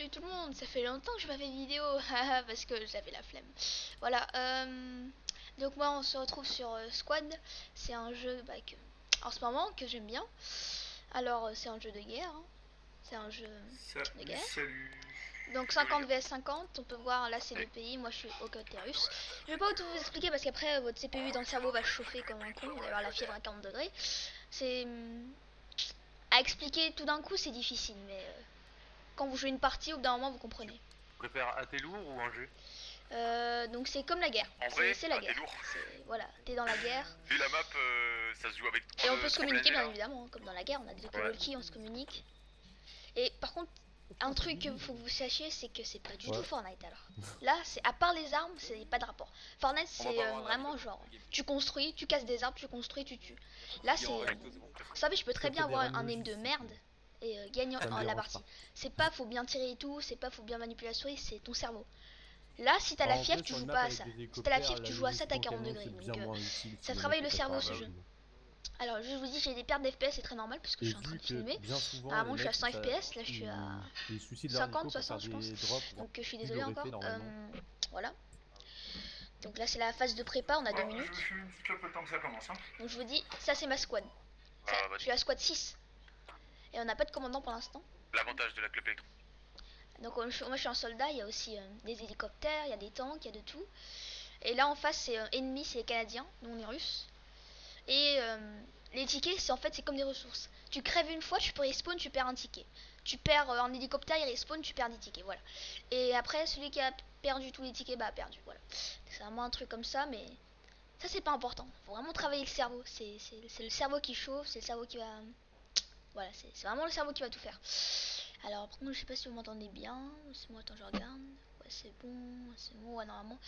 salut tout le monde, ça fait longtemps que je pas fait de vidéo, parce que j'avais la flemme. Voilà, donc moi on se retrouve sur Squad, c'est un jeu en ce moment que j'aime bien. Alors c'est un jeu de guerre, hein. C'est un jeu de Salut, guerre. salut. Donc 50 vs 50, on peut voir là c'est deux pays, moi je suis au côté russe. Je vais pas tout vous expliquer parce qu'après votre CPU dans le cerveau va chauffer comme un con, vous allez avoir la fièvre à 40 degrés. C'est... à expliquer tout d'un coup c'est difficile, mais quand vous jouez une partie, au bout d'un moment vous comprenez. Tu préfères AT lourd ou un jeu? Donc c'est comme la guerre. En vrai, C'est la AT guerre. lourd. Voilà, t'es dans la guerre. Vu la map, ça se joue avec Et 3 on peut se communiquer bien là. évidemment, hein, comme dans la guerre, on a des Ouais. walkie, on se communique. Et par contre, un truc qu'il faut que vous sachiez, c'est que c'est pas du tout Fortnite alors. Là, c'est à part les armes, c'est pas de rapport. Fortnite, c'est vraiment genre, tu construis, tu casses des arbres, tu construis, tu tues. Là, c'est. Vous savez, je peux très bien avoir un aim de merde et gagner la partie. C'est pas faut bien tirer et tout, c'est pas faut bien manipuler la souris, c'est ton cerveau. Là, si t'as la fièvre, tu joues pas à ça. Si t'as la fièvre, tu joues à ça, t'as 40 degrés. Donc, ça travaille le cerveau ce jeu. Alors, je vous dis, j'ai des pertes d'FPS, c'est très normal parce que je suis en train de filmer. Normalement, je suis à 100 FPS, là, je suis à 50, 60, je pense. Donc, je suis désolé encore. Voilà. Donc, là, c'est la phase de prépa, on a 2 minutes. Je fume une petite clope le temps que ça commence. Hein. Donc, je vous dis, ça, c'est ma squad. Je suis à squad 6. Et on n'a pas de commandant pour l'instant. L'avantage de la clope électro. Donc, moi, je suis un soldat, il y a aussi des hélicoptères, il y a des tanks, il y a de tout. Et là, en face, c'est ennemi, c'est les Canadiens, nous, on est Russes. Et les tickets, c'est en fait, c'est comme des ressources. Tu crèves une fois, tu peux respawn, tu perds un ticket. Tu perds un hélicoptère, il respawn, tu perds des tickets, voilà. Et après, celui qui a perdu tous les tickets, bah a perdu, voilà. C'est vraiment un truc comme ça, mais ça c'est pas important. Faut vraiment travailler le cerveau. C'est le cerveau qui chauffe, c'est le cerveau qui va... Voilà, c'est vraiment le cerveau qui va tout faire. Alors, par contre, je sais pas si vous m'entendez bien. C'est moi, attends, je regarde. Ouais, c'est bon, ouais, normalement.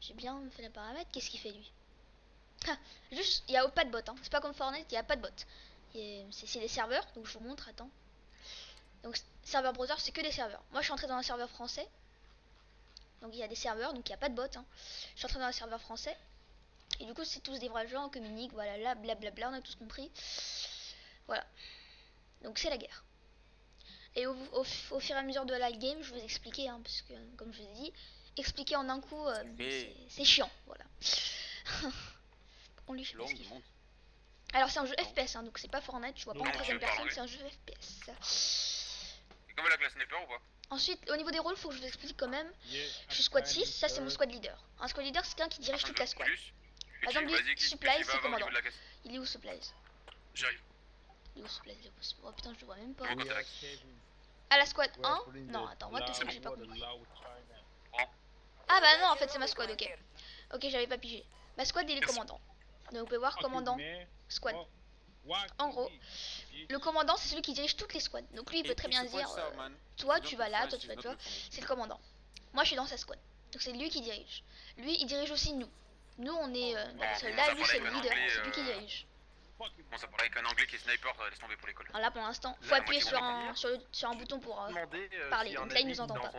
J'ai bien fait les paramètres. Qu'est-ce qu'il fait lui? Juste, il n'y a pas de bot, hein. C'est pas comme Fortnite, il n'y a pas de bot. C'est des serveurs, donc je vous montre, attends. Donc, serveur browser, c'est que des serveurs. Moi, je suis entré dans un serveur français. Donc, il y a des serveurs, donc il n'y a pas de bot, hein. Je suis entré dans un serveur français. Et du coup, c'est tous des vrais gens, on communique, voilà, là, blablabla, on a tous compris. Voilà. Donc, c'est la guerre. Et au fur et à mesure de la game, je vais vous expliquer, hein, parce que, comme je vous ai dit, expliquer en un coup, c'est chiant, voilà. On lui fait ce qu'il fait. Alors c'est un jeu FPS, hein, donc c'est pas Fortnite, tu vois pas en troisième personne, c'est un jeu FPS. C'est comme la classe sniper ou pas? Ensuite, au niveau des rôles, faut que je vous explique quand même. Je suis squad 6, ça c'est mon squad leader. Un squad leader, c'est quelqu'un qui dirige toute la squad. Par exemple, lui, Supplies, c'est commandant. Il est où Supplies? J'arrive. Il est où Supplies? Oh putain, je le vois même pas. À la squad 1? Non, attends, moi tout seul, j'ai pas compris. Ah bah non, en fait c'est ma squad, ok. Ok, j'avais pas pigé. Ma squad, il est commandant. Donc vous pouvez voir commandant, squad. En gros, le commandant c'est celui qui dirige toutes les squads. Donc lui il peut très bien dire toi tu vas là, toi tu vas là, c'est le commandant. Moi je suis dans sa squad. Donc c'est lui qui dirige. Lui il dirige aussi nous. Nous on est les soldats et lui c'est le leader, c'est lui qui dirige. Bon, ça paraît qu'un anglais qui est sniper, laisse tomber pour l'école. Alors là pour l'instant, faut appuyer sur un bouton pour parler. Donc là il nous entend pas.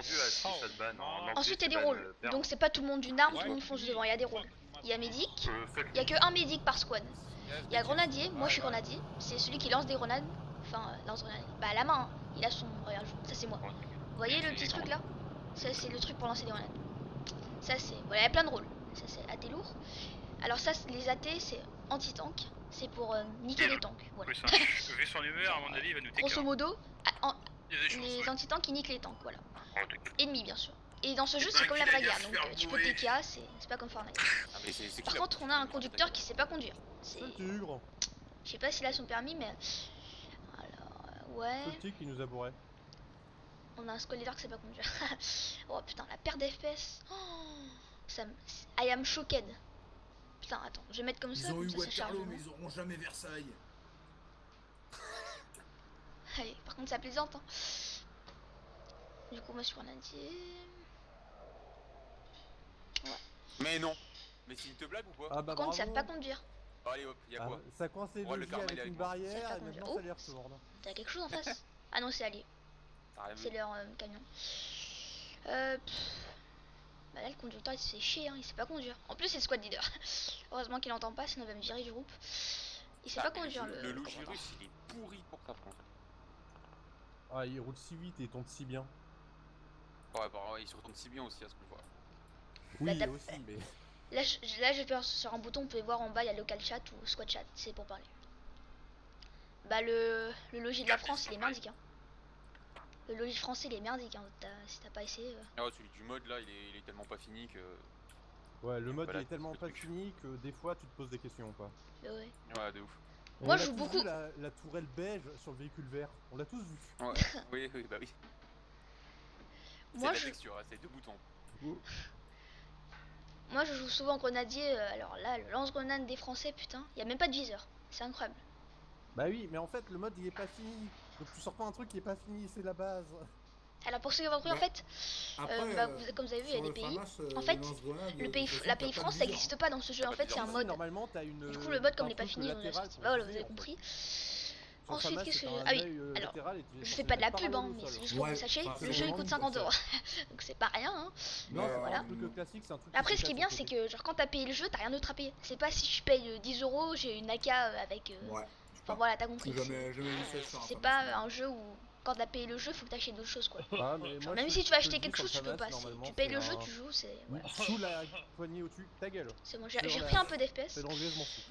Ensuite il y a des rôles. Donc c'est pas tout le monde d'une arme, tout le monde fonce devant, il y a des rôles. Il y a médic, il y a que un médic par squad. Il y a grenadier, moi je suis grenadier, c'est celui qui lance des grenades. Enfin, lance grenades. Bah à la main, hein. Il a son. Regarde, ça c'est moi. Vous voyez le petit truc là? Ça c'est le truc pour lancer des grenades. Ça c'est. Voilà, il y a plein de rôles. Ça c'est AT lourd. Alors ça, les AT c'est anti-tank. C'est pour niquer les tanks. Voilà. Vu son humeur, à mon avis, il va nous taker. Grosso modo, les anti-tanks ils niquent les tanks, voilà. Ennemis bien sûr. Et dans ce jeu c'est comme la vraie guerre, donc tu peux TK, c'est pas comme Fortnite. Par contre on a un conducteur qui sait pas conduire. C'est tigre. Je sais pas s'il a son permis mais... Alors ouais... C'est le tigre qui nous abourait. On a un squad leader qui sait pas conduire. Oh putain la perte d'FPS. Oh, ça me... I am shocked. Putain attends, je vais mettre comme ça. Ils ont eu ça Waterloo mais ils auront jamais Versailles. Allez, par contre ça plaisante hein. Du coup moi je suis grenadier. Ouais. Mais non. Mais c'est une te blague ou quoi? Ah bah par contre ils savent pas conduire. Allez hop, y'a quoi? Ça coincé avec une barrière et maintenant ça les retourne. T'as quelque chose en face? Ah non c'est allié. C'est leur camion. Bah là le conducteur il se fait chier, hein, il sait pas conduire. En plus c'est le squad leader. Heureusement qu'il entend pas, sinon il va me virer du groupe. Il sait pas conduire le Logirus il est pourri pour t'apprendre. Ah il roule si vite et il tombe si bien. Ouais, bah, ouais, il se retourne si bien aussi à ce qu'on voit. Oui, Bah, aussi, mais. Là, je vais sur un bouton, vous pouvez voir en bas, il y a local chat ou squad chat, c'est pour parler. Bah, le logis de la France, il est merdique. Hein. Le logis français, il est merdique. Hein. Si t'as pas essayé. Ah ouais, celui du mode là, il est tellement pas fini que. Ouais, le mode Voilà, il est tellement le pas truc. fini que des fois tu te poses des questions quoi. Ouais. Ouais, de ouf. Moi, On je a joue tous beaucoup. vu la tourelle beige sur le véhicule vert. On l'a tous vu. Ouais, oui, oui, bah oui. C'est Moi, de la je... texture, hein, c'est deux boutons. Moi, je joue souvent en grenadier. Alors là, le lance-grenade des Français, putain, il y a même pas de viseur. C'est incroyable. Bah oui, mais en fait le mode il est pas fini. Donc tu sors pas un truc qui est pas fini, c'est la base. Alors pour ceux qui ont compris, en Bah, fait, Après, comme vous avez vu, il y a sur des le pays. FAMAS, En le fait, lance-grenade, le de pays, toute façon, la t'as pays pas de France, ça viseur, n'existe hein. pas dans ce jeu. En fait, c'est un Si, mode. normalement t'as une. Du coup, le mode, comme un il n'est pas truc fini, on l'a latéral sorti. pour Bah voilà, vous viser, avez en fait. compris. Sur le Ensuite, FAMAS, qu'est-ce que c'est je. un Ah oui, œil alors, latéral et tu es je censé fais pas de la mettre pub, parallèle hein, au mais sol. c'est juste pour que Ouais, vous sachiez, enfin, le c'est jeu il vraiment coûte nul, 50 ça. euros. Donc c'est pas rien, hein. Non, c'est voilà. un truc classique, c'est un truc. Après, qui ce qui est se bien, casse c'est sur le que genre quand t'as payé le jeu, t'as rien d'autre à payer. C'est pas si je paye 10 euros, j'ai une AK avec. Ouais, je sais Enfin pas. voilà, t'as compris. Jamais vu ça sur un C'est FAMAS, pas mais- un jeu où quand t'as payé le jeu, faut que t'achètes d'autres choses quoi. Ah, mais Genre, moi, même je si sais tu veux que acheter je dis quelque sur le chose, tu peux FAMAS, pas. normalement, Tu payes c'est le jeu, un- tu joues, c'est. Voilà. Sous la poignée au-dessus, ta gueule. C'est bon, j'ai Sur repris la- un peu d'FPS. C'est l'anglais, je m'en fous.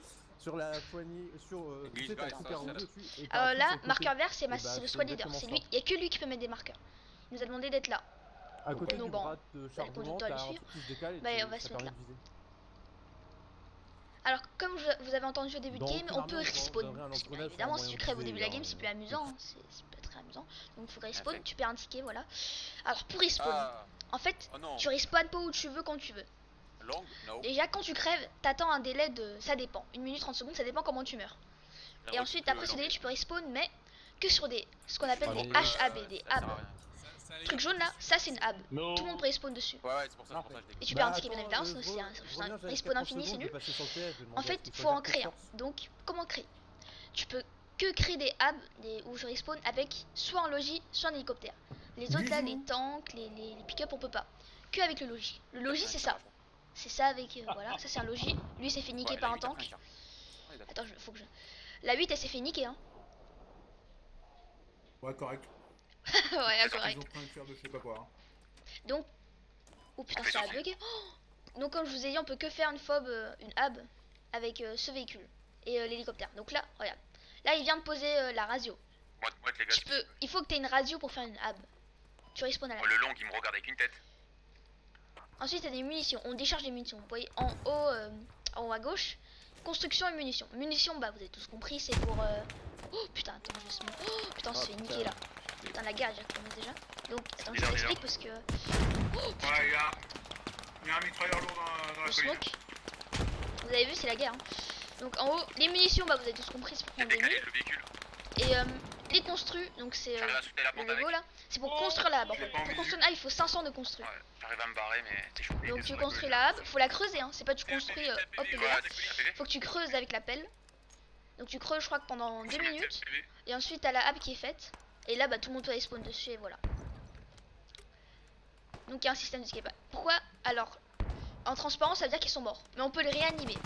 Sur la poignée, tu sais, t'as le Glitch, truc ouais, à ça, rouler ça. dessus et t'as un truc sur Là, le côté. marqueur vert, c'est Et bah, le c'est squad leader. exactement C'est ça. lui, il y a que lui qui peut mettre des marqueurs. Il nous a demandé d'être là. À côté Donc du bon, bras de le chargement, conducteur, il t'as un suit. truc qui se décale et Bah, on va ça se mettre permet là. de viser. Alors, comme vous avez entendu au début de Dans game, aucune on armée, peut on respawn. donnerait un Parce que, bien lance-grenade, évidemment, c'est un si tu moyen de crèves au viser, début de la game, hein, c'est plus amusant. Hein. C'est pas très amusant. Donc, il faut respawn. fait. Tu perds un ticket, voilà. Alors, pour respawn, Ah, en fait, oh non. tu respawn pas où tu veux quand tu veux. Long, no. Déjà, quand tu crèves, t'attends un délai de. Ça dépend. 1 minute 30 secondes, ça dépend comment tu meurs. Et ensuite, après ce délai, tu peux respawn, mais que sur ce qu'on appelle Ah, des mais- HAB, des hab. Truc jaune là, ça c'est une hab. Tout le monde peut respawn dessus. Ouais, ouais, c'est pour ça que je dis. Et tu perds un ticket bien évidemment, sinon c'est un respawn infini, c'est nul. En fait, faut en créer un. Donc, comment créer? Tu peux que créer des hubs où je respawn avec soit un logis, soit un hélicoptère. Les autres là, les tanks, les pick-up, on peut pas. Que avec le logis. Le logis, c'est ça. C'est ça avec. Voilà, ça c'est un logis. Lui, s'est fait niquer par un tank. Attends, faut que je. La 8, elle s'est fait niquer, hein. Ouais, correct. Ouais, Ils correct. ont pris un tir de je sais pas quoi. Hein. Donc. Oh putain, ça a bugué. Oh, donc, comme je vous ai dit, on peut que faire une fob, une hub avec ce véhicule et l'hélicoptère. Donc là, regarde. Là, il vient de poser la radio. Il faut que tu aies une radio pour faire une hub. Tu respawn à la. Le long, il me regarde avec une tête. Ensuite, il y a des munitions. On décharge des munitions. Vous voyez en haut à gauche, construction et munitions. Munitions, bah vous avez tous compris, c'est pour. Oh putain, attends, je smoke. Oh putain, on se fait niquer là. Putain, la guerre, j'ai commencé déjà. Donc, attends, je vous explique parce que. Oh putain. Ouais, il y a un mitrailleur lourd dans la Le colline. smoke. Vous avez vu, c'est la guerre. Hein. Donc en haut, les munitions, bah vous avez tous compris, c'est pour prendre des mules. le véhicule. Et les construits, donc c'est le niveau là, c'est pour construire la hub. En fait. Pour construire une hub, il faut 500 de construire. Ouais, j'arrive à me barrer, mais t'es chaud. Donc tu construis la hub, faut la creuser, hein. C'est pas tu construis, hop, elle est là. Faut que tu creuses avec la pelle. Donc tu creuses, je crois que pendant 2 minutes. Et ensuite t'as la hub qui est faite. Et là, bah tout le monde peut respawn dessus et voilà. Donc il y a un système d'escape. Pourquoi? Alors, en transparent, ça veut dire qu'ils sont morts. Mais on peut les réanimer.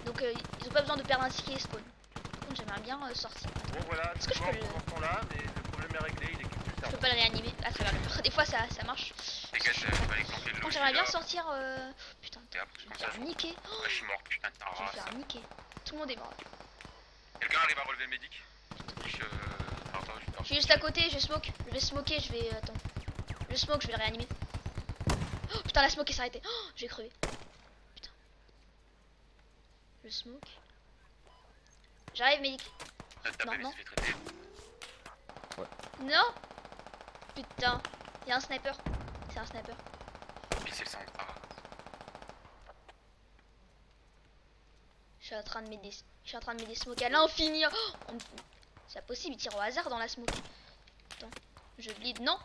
Donc ils ont pas besoin de perdre un ticket et spawn. Par contre, j'aimerais bien sortir. Bon voilà, Est-ce que je peux le... ce temps-là, mais le problème est réglé, il est que Je peux pas le réanimer à travers le mur. Des fois ça marche. Bon, j'aimerais bien sortir. Putain, je vais me faire niquer. Oh, Je suis mort, putain de je vais me faire niquer. Tout le monde est mort. Quelqu'un arrive à relever le médic? Je suis juste à côté, je smoke. Je vais smoker, je vais. Attends. Je smoke, je vais le réanimer. Oh putain, la smoke s'est arrêtée. Oh, je vais crever. Putain. Je smoke. J'arrive, médic. Non, non. Non. Putain. Il y a un sniper. C'est un sniper. C'est le centre. Je suis en train de mettre des smokes à l'infini. Oh, c'est pas possible, il tire au hasard dans la smoke. Attends, je bleed, non.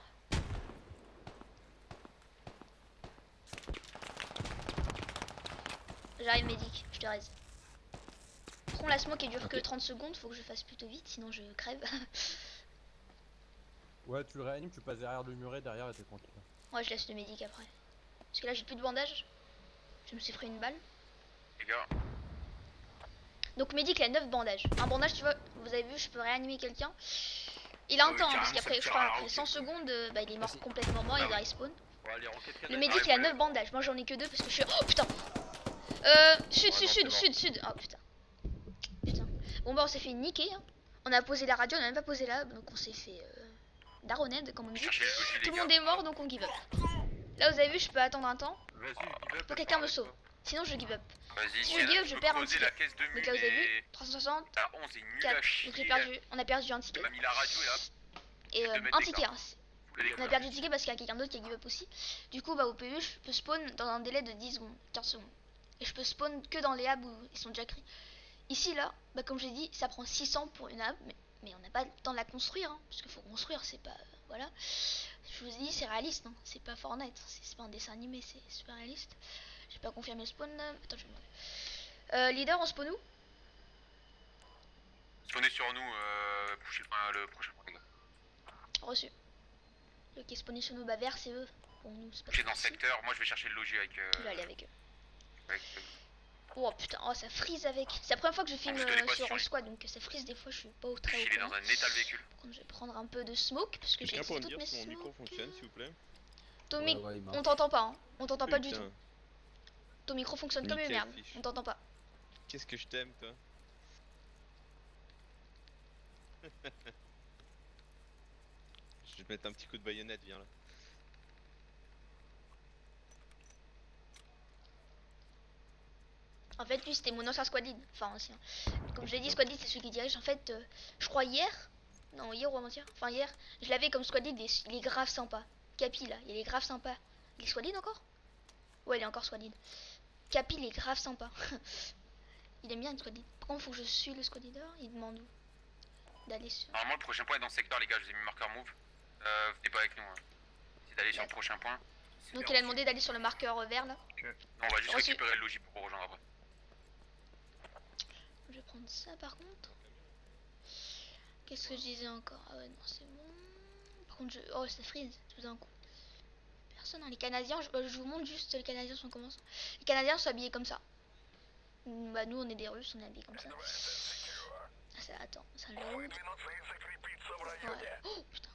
J'arrive, médic, je te raise. Prends la smoke et dure que 30 secondes, faut que je fasse plutôt vite, sinon je crève. Ouais, tu le réanimes, tu passes derrière le muret derrière et t'es tranquille. Ouais, je laisse le médic après. Parce que là, j'ai plus de bandage. Je me suis pris une balle. Les gars. Donc médic, il a 9 bandages. Un bandage, tu vois, vous avez vu, je peux réanimer quelqu'un. Il a un Ouais, temps, hein, carrément, parce ça qu'après, me je tire crois, à la après roquette. 100 secondes, bah, il est mort complètement mort, il va respawn. Ouais, les roquettes Le canadiennes, médic, il a 9 bandages. Moi, j'en ai que 2 parce que je suis. Oh putain! Sud, Oh sud, non, sud, c'est sud, sud. Oh putain. Putain. Bon, bah, on s'est fait niquer. Hein. On a posé la radio, on a même pas posé là. Donc, on s'est fait. Daroned, comme on dit. Cherchez le logis, les Tout le gars. monde est mort, donc on give up. Là, vous avez vu, je peux attendre un temps Vas-y, give up. pour quelqu'un me sauve. Sinon, je give up. Vas-y, Si je give up, je perds un ticket. la caisse de Donc là, vous avez vu, 360, Ah, 11 est nul 4. à chier. Donc, j'ai perdu. On a perdu un ticket. J'ai pas mis la radio là. Et de mettre un des ticket. cartes. Hein. On a perdu le ticket parce qu'il y a quelqu'un d'autre qui a give up aussi. Du coup, bah, au PvE, je peux spawn dans un délai de 10 secondes, 15 secondes. Et je peux spawn que dans les hubs où ils sont déjà créés. Ici, là, bah, comme j'ai dit, ça prend 600 pour une hub. Mais on n'a pas le temps de la construire. Hein, parce qu'il faut construire, c'est pas. Voilà. Je vous dis, c'est réaliste. Hein, c'est pas Fortnite. C'est pas un dessin animé, c'est super réaliste. J'ai pas confirmé le spawn. Attends, je vais demander. Leader, on spawn où? Spawnez sur nous, pushez le prochain point, les gars. Reçu. Le qui est spawné sur nous, bah vert, c'est eux. Pour nous, c'est pas Pushez dans le facile. secteur, moi je vais chercher le logis avec. Je vais aller avec eux. avec Oh putain, oh ça freeze avec. C'est la première fois que je filme je connais pas sur sur un les- squad, donc ça freeze des fois, je suis pas au très au il est dans courant. un état le véhicule. Par contre, je vais prendre un peu de smoke parce que j'ai Quelqu'un pourrait me toutes dire mes si mon micro smokes. fonctionne, s'il vous plaît? Tommy, Ouais, il marche. on t'entend pas, hein. On t'entend pas du Putain, tout. Ton micro fonctionne comme une Nickel, merde. fiche. On t'entend pas. qu'est-ce que je t'aime, toi? Je vais te mettre un petit coup de baïonnette, viens là. En fait, lui c'était mon ancien squad lead. Enfin, ancien. Comme je l'ai dit, squad lead c'est celui qui dirige. En fait, je crois hier. Non, hier ou avant-hier. Enfin, hier, je l'avais comme squad lead et il est grave sympa. Capi là, il est grave sympa. Il est squad lead encore? Ouais, il est encore squad lead. Capi, il est grave sympa. Il aime bien le squad lead. Par contre, faut que je suis le squad leader. Il demande où? D'aller sur. Normalement, le prochain point est dans le secteur, les gars, je vous ai mis marqueur move. Venez pas avec nous. Hein. C'est d'aller sur le prochain point. Donc, il a demandé d'aller sur le marqueur vert là. On va juste Reçu. récupérer le logis pour rejoindre après. Je vais prendre ça par contre. Qu'est-ce que je disais encore? Ah ouais, non, c'est bon. Par contre, oh, ça freeze tout d'un coup. Personne, hein. Les Canadiens, je vous montre juste les Canadiens sont comment ça. Les Canadiens sont habillés comme ça. Bah, nous, on est des Russes, on est habillés comme ça. Ah, ça attends, ça load. Ouais. Oh putain.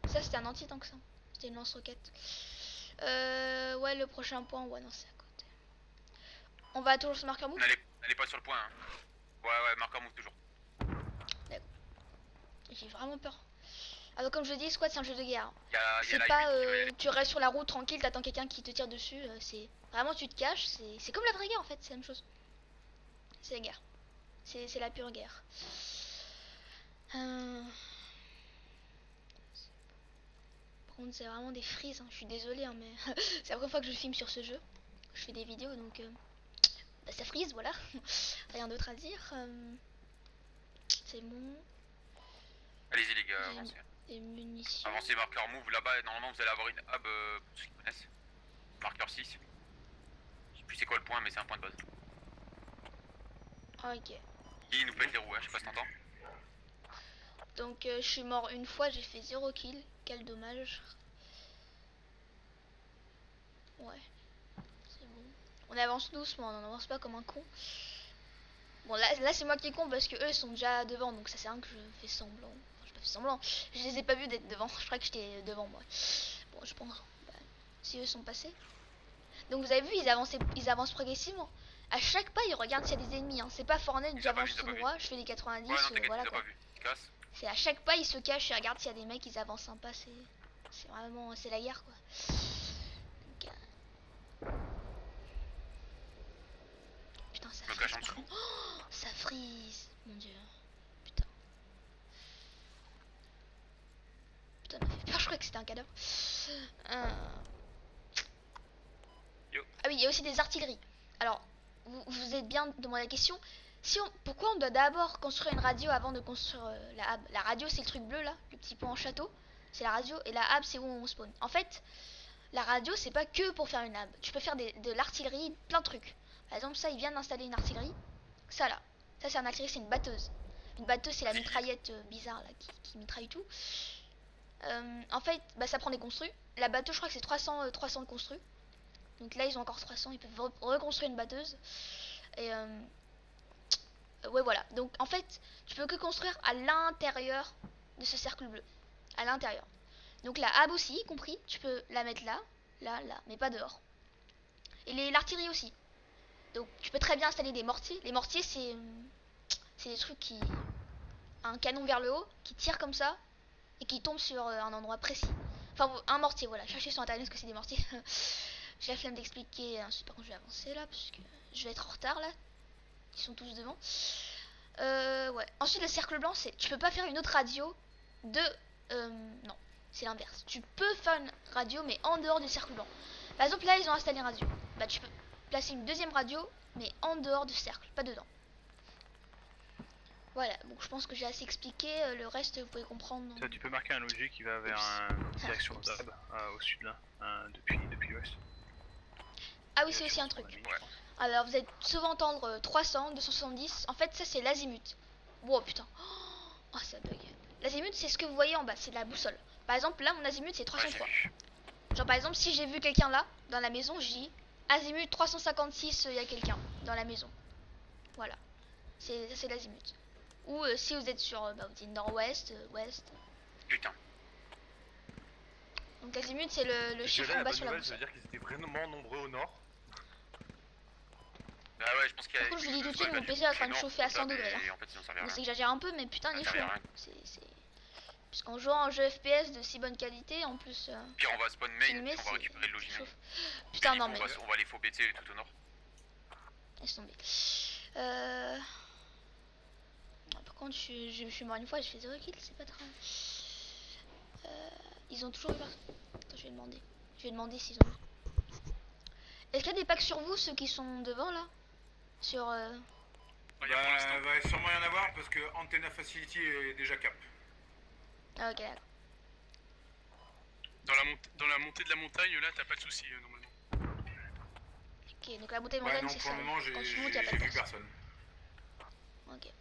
Ça, c'était un anti-tank, ça. C'était une lance-roquette. Ouais, le prochain point, ouais, non, c'est à côté. On va toujours sur marqueur move. N'allez pas sur le point. Hein. Ouais, marqueur move toujours. J'ai vraiment peur. Alors comme je le dis, squad c'est un jeu de guerre. Il y a C'est la pas 8 qui veut y aller. tu restes sur la route tranquille, t'attends quelqu'un qui te tire dessus. C'est vraiment tu te caches. C'est comme la vraie guerre en fait, c'est la même chose. C'est la guerre. C'est la pure guerre. Par contre c'est vraiment des frises. Hein. Je suis désolée hein, mais c'est la première fois que je filme sur ce jeu. Je fais des vidéos donc bah, ça frise voilà. Rien d'autre à dire. C'est bon. Allez-y, les gars, J'ai- avancez. Des munitions. Avancez, marqueur move. Là-bas, normalement, vous allez avoir une hub pour ceux qui connaissent. Marqueur 6. Je sais plus c'est quoi le point, mais c'est un point de base. Ok. Il nous pète les roues, hein, je sais pas si t'entends. Donc je suis mort une fois, j'ai fait 0 kill. Quel dommage. Ouais. C'est bon. On avance doucement, on n'avance pas comme un con. Bon là c'est moi qui est con parce que eux sont déjà devant donc ça sert à rien que je fais semblant. Enfin, je fais semblant. Je les ai pas vus d'être devant. Je crois que j'étais devant moi. Bon je pense. Bah, si eux sont passés. Donc vous avez vu ils avancent progressivement. À chaque pas ils regardent s'il y a des ennemis. Hein. C'est pas Fortnite, Ils ont pas j'avance vu, ils ont tout pas droit, je fais les 90, Ouais, non, t'inquiète, voilà ils ont quoi. pas vu. Ils cassent. C'est à chaque pas ils se cachent et regardent s'il y a des mecs, ils avancent sympa, c'est vraiment c'est la guerre quoi. Donc, putain ça Je me freeze cache en par dessous. contre. Oh, ça freeze, mon dieu. Putain. Putain, ça m'a fait peur, je croyais que c'était un cadavre. Yo. Ah oui, il y a aussi des artilleries. Alors, vous êtes bien demandé la question. Pourquoi on doit d'abord construire une radio avant de construire la hub? La radio c'est le truc bleu là, le petit pont en château. C'est la radio et la hub c'est où on spawn. En fait, la radio c'est pas que pour faire une hub. Tu peux faire de l'artillerie, plein de trucs. Par exemple ça, il vient d'installer une artillerie. Ça là, ça c'est une artillerie, c'est une batteuse. Une batteuse c'est la mitraillette bizarre là qui mitraille tout. En fait, bah, ça prend des construits. La batteuse je crois que c'est 300 de construits. Donc là ils ont encore 300, ils peuvent reconstruire une batteuse. Et ouais voilà, donc en fait tu peux que construire à l'intérieur de ce cercle bleu, à l'intérieur. Donc la hab aussi, y compris, tu peux la mettre là, là, là, mais pas dehors. Et l'artillerie aussi. Donc tu peux très bien installer des mortiers. Les mortiers, c'est des trucs qui... un canon vers le haut, qui tire comme ça, et qui tombe sur un endroit précis. Enfin, un mortier, voilà. Cherchez sur internet ce que c'est des mortiers. J'ai la flemme d'expliquer. Ensuite, par contre, je vais avancer là, parce que je vais être en retard là. Ils sont tous devant. Ouais. Ensuite, le cercle blanc, c'est... Tu peux pas faire une autre radio de... non, c'est l'inverse. Tu peux faire une radio, mais en dehors du cercle blanc. Par exemple, là, ils ont installé une radio. Bah, tu peux placer une deuxième radio, mais en dehors du cercle, pas dedans. Voilà, donc je pense que j'ai assez expliqué. Le reste, vous pouvez comprendre. Ça, tu peux marquer un logique qui va vers une direction oups. d'Ab, au sud là, depuis l'ouest. Ah oui, c'est aussi un truc. Alors, vous allez souvent entendre 300, 270. En fait, ça, c'est l'azimut. Wow, putain. Oh, ça bug. L'azimut, c'est ce que vous voyez en bas, c'est la boussole. Par exemple, là, mon azimut, c'est 303. Genre, par exemple, si j'ai vu quelqu'un là, dans la maison, je dis azimut 356, il y a quelqu'un dans la maison. Voilà. C'est l'azimut. Ou si vous êtes sur vous dites nord-ouest, ouest. Putain. Donc l'azimut, c'est le chiffre en bas sur la Ça veut boussole. dire qu'ils étaient vraiment nombreux au nord. Bah ouais, je pense qu'il y a... Par contre, je vous dis tout de suite, mon PC est en train de chauffer à 100 degrés. Et en fait, sinon ça Bon, rien. c'est exagère un peu, mais putain, il est Ça chaud. servait à Hein. rien. Parce qu'en jouant un jeu FPS de si bonne qualité, en plus. Pire, on va spawn main, filmer, on va récupérer le logis main. Putain, non, mais. On va les faux BT tout au nord. Laisse tomber. Par contre, je suis mort une fois, j'ai fait 0 kills, c'est pas très grave. Ils ont toujours eu personne. Attends, je vais demander. Je vais demander s'ils ont. Est-ce qu'il y a des packs sur vous, ceux qui sont devant là? Sur. Bah, va sûrement y en avoir parce que Antenna Facility est déjà cap. Ah, ok, d'accord. Dans la montée de la montagne, là, t'as pas de soucis normalement. Ok, donc la bouteille Ouais, montagne, non, c'est pour ça. le moment, Quand tu montes, j'ai y a pas de vu personne. personne. Ok.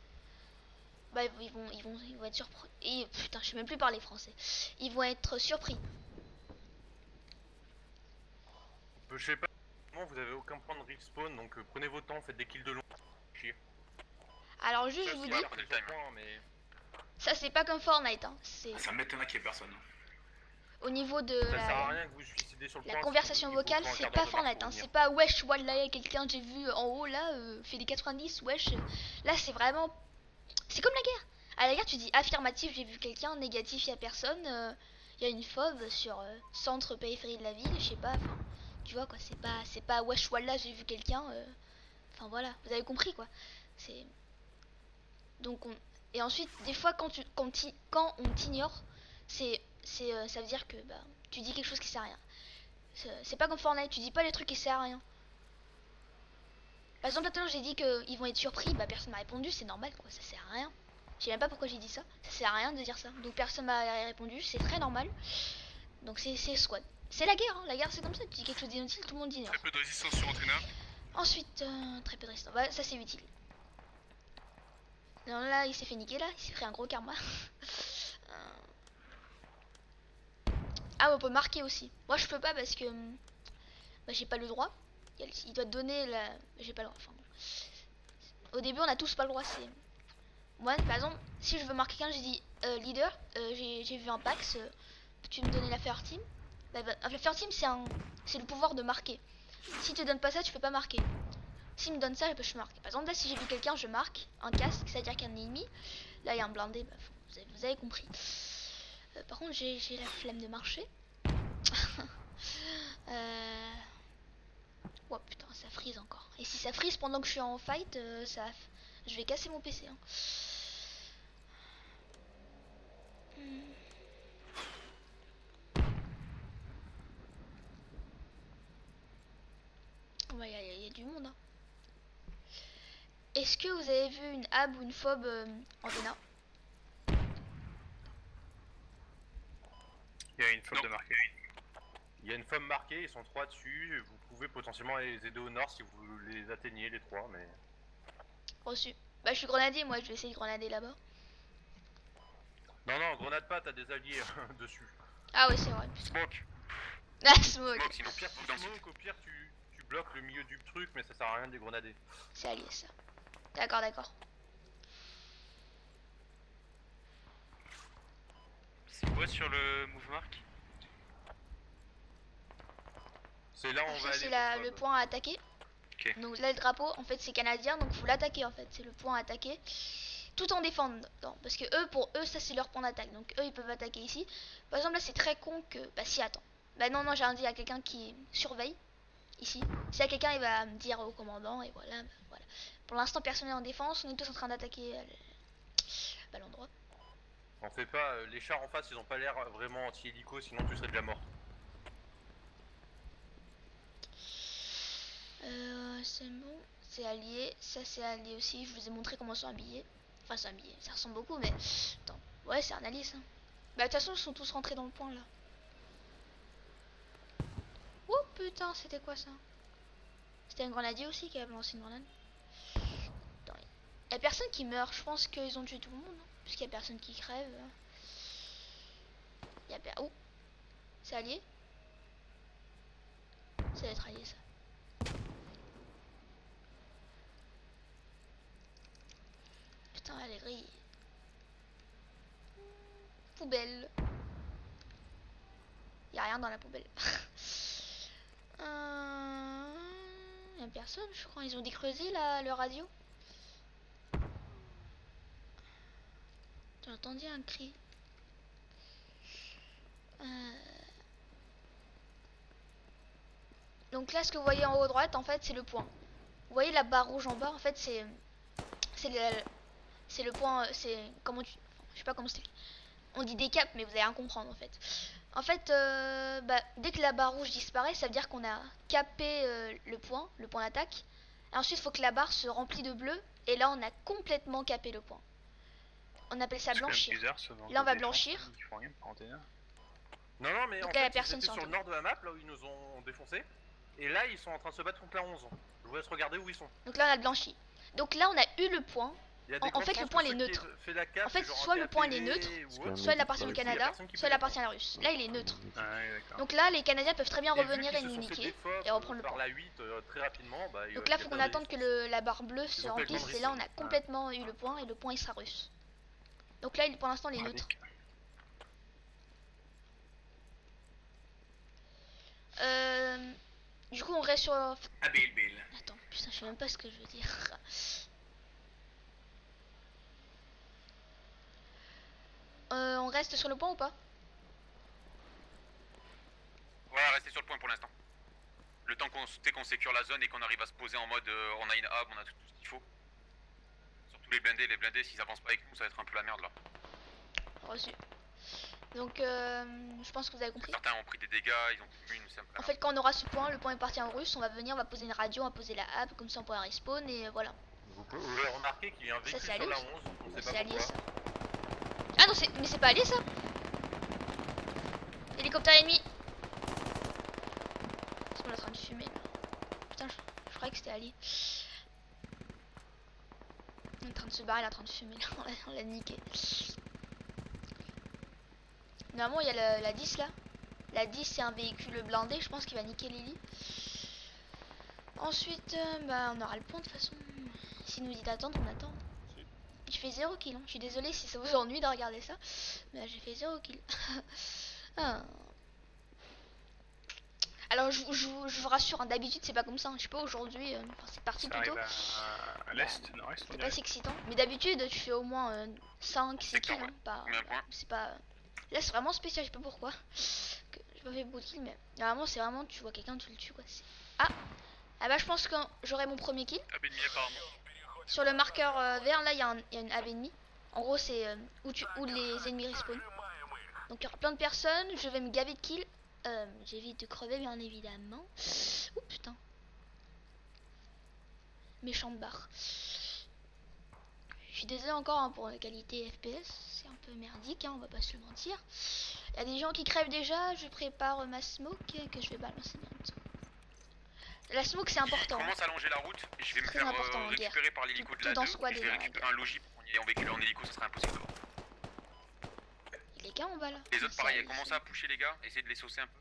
Bah, ils vont être surpris. Et putain, je sais même plus parler français. Ils vont être surpris. Je sais pas, vous avez aucun point de respawn, donc prenez vos temps, faites des kills de long. Chier. Alors, juste, je vous c'est dis, pas pris le point, mais... ça c'est pas comme Fortnite. Hein. C'est Ah, ça m'étonnerait qu'il y ait personne. au niveau de Ça sert à rien que vous vous suicidez sur le la point. conversation il faut vocale, un c'est quart pas d'heure de marche Fortnite. pour Hein. venir. C'est pas wesh, wallah, quelqu'un j'ai vu en haut là, fait des 90, wesh. Là, c'est vraiment. C'est comme la guerre. À la guerre, tu dis affirmatif, j'ai vu quelqu'un, négatif, y a personne. Y a une phobe sur centre périphérie de la ville, je sais pas. Tu vois quoi, c'est pas wesh, wallah, j'ai vu quelqu'un. Enfin voilà, vous avez compris quoi. C'est. Donc on. Et ensuite, des fois, quand on t'ignore, ça veut dire que bah, tu dis quelque chose qui sert à rien. C'est pas comme Fortnite, tu dis pas les trucs qui servent à rien. Par exemple, tout à l'heure j'ai dit qu'ils vont être surpris, bah personne m'a répondu, c'est normal quoi, ça sert à rien. Je sais même pas pourquoi j'ai dit ça, ça sert à rien de dire ça. Donc personne m'a répondu, c'est très normal. Donc c'est squad. C'est la guerre, hein. La guerre c'est comme ça, tu dis quelque chose d'inutile, tout le monde ignore. Très peu de résistance sur Antenna. Ensuite, très peu de résistance, bah, ça c'est utile. Non, là il s'est fait niquer là, il s'est pris un gros karma. Ah, on peut marquer aussi. Moi je peux pas parce que bah, j'ai pas le droit. Il doit te donner la. J'ai pas le droit. Enfin, bon. Au début on a tous pas le droit. C'est moi par exemple, si je veux marquer quelqu'un, j'ai dit leader, j'ai vu un Pax, tu me donner la Fire Team. La Fire Team c'est le pouvoir de marquer. Si te donne pas ça, tu peux pas marquer. S'il me donne ça, je peux marquer. Par exemple là si j'ai vu quelqu'un, je marque un casque, c'est-à-dire qu'un ennemi. Là il y a un blindé, bah, vous avez compris. Par contre j'ai la flemme de marcher. Oh putain, ça freeze encore. Et si ça freeze pendant que je suis en fight, je vais casser mon PC. Hein. Bah, y a du monde. Hein. Est-ce que vous avez vu une hab ou une phobe Antenna? Il y a une faute de marqué. Il y a une femme marquée, ils sont 3 dessus, vous pouvez potentiellement les aider au nord si vous les atteignez les 3, mais... Reçu. Bah je suis grenadier, moi je vais essayer de grenader là-bas. Non, grenade pas, t'as des alliés dessus. Ah ouais c'est vrai. Smoke. Ah smoke. Smoke, sinon pire coup dans le site. Smoke, au pire tu bloques le milieu du truc, mais ça sert à rien de les grenader. C'est allié ça. D'accord, d'accord. quoi sur le move mark? C'est là où on va Ça, aller. c'est pour le Fab. point à attaquer. Ok. Donc là, le drapeau, en fait, c'est canadien, donc faut l'attaquer en fait. C'est le point à attaquer. Tout en défendant. Parce que eux, pour eux, ça c'est leur point d'attaque. Donc eux, ils peuvent attaquer ici. Par exemple, là, c'est très con que. Bah, si, attends. Bah, non, j'ai dit à quelqu'un qui surveille. Ici. Si y a quelqu'un, il va me dire au commandant, et voilà. Bah, voilà. Pour l'instant, personne n'est en défense. On est tous en train d'attaquer l'endroit. On fait pas. Les chars en face, ils ont pas l'air vraiment anti-hélico, sinon tu serais déjà mort. C'est bon. C'est allié. Ça, c'est allié aussi. Je vous ai montré comment ils sont habillés. Enfin, c'est habillé. Ça ressemble beaucoup, mais. Attends. Ouais, c'est un allié ça. Bah, de toute façon, ils sont tous rentrés dans le point là. Oh putain, c'était quoi ça? C'était un grenadier aussi qui avait lancé une grenade. Attends, y a personne qui meurt. Je pense qu'ils ont tué tout le monde. Hein, puisqu'il y a personne qui crève. Oh, c'est allié. Ça va être allié ça. Putain, elle est grille. Poubelle. Y a rien dans la poubelle. Y a personne, je crois. Ils ont décreusé le radio. J'ai entendu un cri. Donc là, ce que vous voyez en haut à droite, en fait, c'est le point. Vous voyez la barre rouge en bas, en fait, c'est le point. C'est comment tu, je sais pas comment c'est. On dit des caps, mais vous allez rien comprendre en fait. En fait, dès que la barre rouge disparaît, ça veut dire qu'on a capé le point d'attaque. Et ensuite, il faut que la barre se remplit de bleu. Et là, on a complètement capé le point. On appelle ça blanchir. Là, on va blanchir. Non, mais donc en là, fait, personne ils étaient sur le s'entend. nord de la map, là où ils nous ont défoncé. Et là, ils sont en train de se battre contre la 11. Je vous laisse regarder où ils sont. Donc là, on a blanchi. Donc là, on a eu le point. Il y a des En fait, grandes le point chances il que est ceux qui neutre. aient fait la carte, En fait, genre soit un le point il est TAPV neutre, ou autre, soit il appartient au il y a Canada, personne qui soit il peut appartient à la Russe. Là, il est neutre. Ouais, d'accord. Donc là, les Canadiens peuvent très bien Et vu revenir qu'ils et se nous sont fait niquer défop, et reprendre le par point. la 8 très rapidement. Bah, Donc là, faut qu'on attende que la barre bleue se Ils ont fait le remplisse. temps de Et là, on a reset. complètement eu le point et le point il sera russe. Donc là, pour l'instant, il est neutre. Du coup, on reste sur. Bill. Attends, putain, je sais même pas ce que je veux dire. On reste sur le point ou pas? Ouais, restez sur le point pour l'instant. Le temps qu'on sécure la zone et qu'on arrive à se poser en mode on a une hub, on a tout ce qu'il faut. Surtout les blindés, s'ils avancent pas avec nous, ça va être un peu la merde là. Reçu. Donc, je pense que vous avez compris. Certains ont pris des dégâts, ils ont commu une simple. En fait, quand on aura ce point, le point est parti en russe, on va venir, on va poser une radio, on va poser la hub, comme ça on pourra respawn et voilà. Vous pouvez remarquer qu'il y a un véhicule c'est sur la allié, 11, on sait C'est pas allié pourquoi. ça. Ah non, mais c'est pas allié ça. Hélicoptère ennemi. Parce qu'on est en train de fumer là. Putain, je croyais que c'était allié. On est en train de se barrer, il est en train de fumer là, on l'a niqué. Normalement, il y a la 10 là. La 10 c'est un véhicule blindé, je pense qu'il va niquer l'héli. Ensuite, on aura le point de toute façon. S'il nous dit d'attendre, on attend. J'ai fait 0 kill, hein. Je suis désolée si ça vous ennuie de regarder ça. Mais là, j'ai fait 0 kill. Ah. Alors, je vous rassure, hein, d'habitude c'est pas comme ça. Hein. Je sais pas, aujourd'hui, c'est parti Ça plutôt. arrive à l'est, nord-est, on C'est pas dirait. si excitant. Mais d'habitude, tu fais au moins 5, 6 kills. Secteur, Hein, pas, Combien de points? c'est pas. Là, c'est vraiment spécial, je sais pas pourquoi. J'ai pas fait beaucoup de kills, mais normalement, c'est vraiment tu vois quelqu'un, tu le tues quoi. Ah! Ah bah, je pense que j'aurai mon premier kill. Hub ennemi apparemment. Sur le marqueur vert, là, il y a une hub ennemie. En gros, c'est où les ennemis respawn. Donc, il y aura plein de personnes. Je vais me gaver de kills. J'évite de crever, bien évidemment. Ouh, putain. Méchante barre. Je suis désolé encore hein, pour la qualité FPS. C'est un peu merdique, hein, on va pas se le mentir. Il y a des gens qui crèvent déjà. Je prépare ma smoke que je vais balancer bientôt. La smoke, c'est important. Je commence à longer la route et je vais me Très faire important en guerre. récupérer par l'hélico de Tout la dans 2 squad et je et vais dans la récupérer un logis pour qu'on y ait en véhicule en hélico, ça serait impossible. Les gars, on va là. Les autres pareil, C'est- commencez à pusher les gars, essayez de les saucer un peu.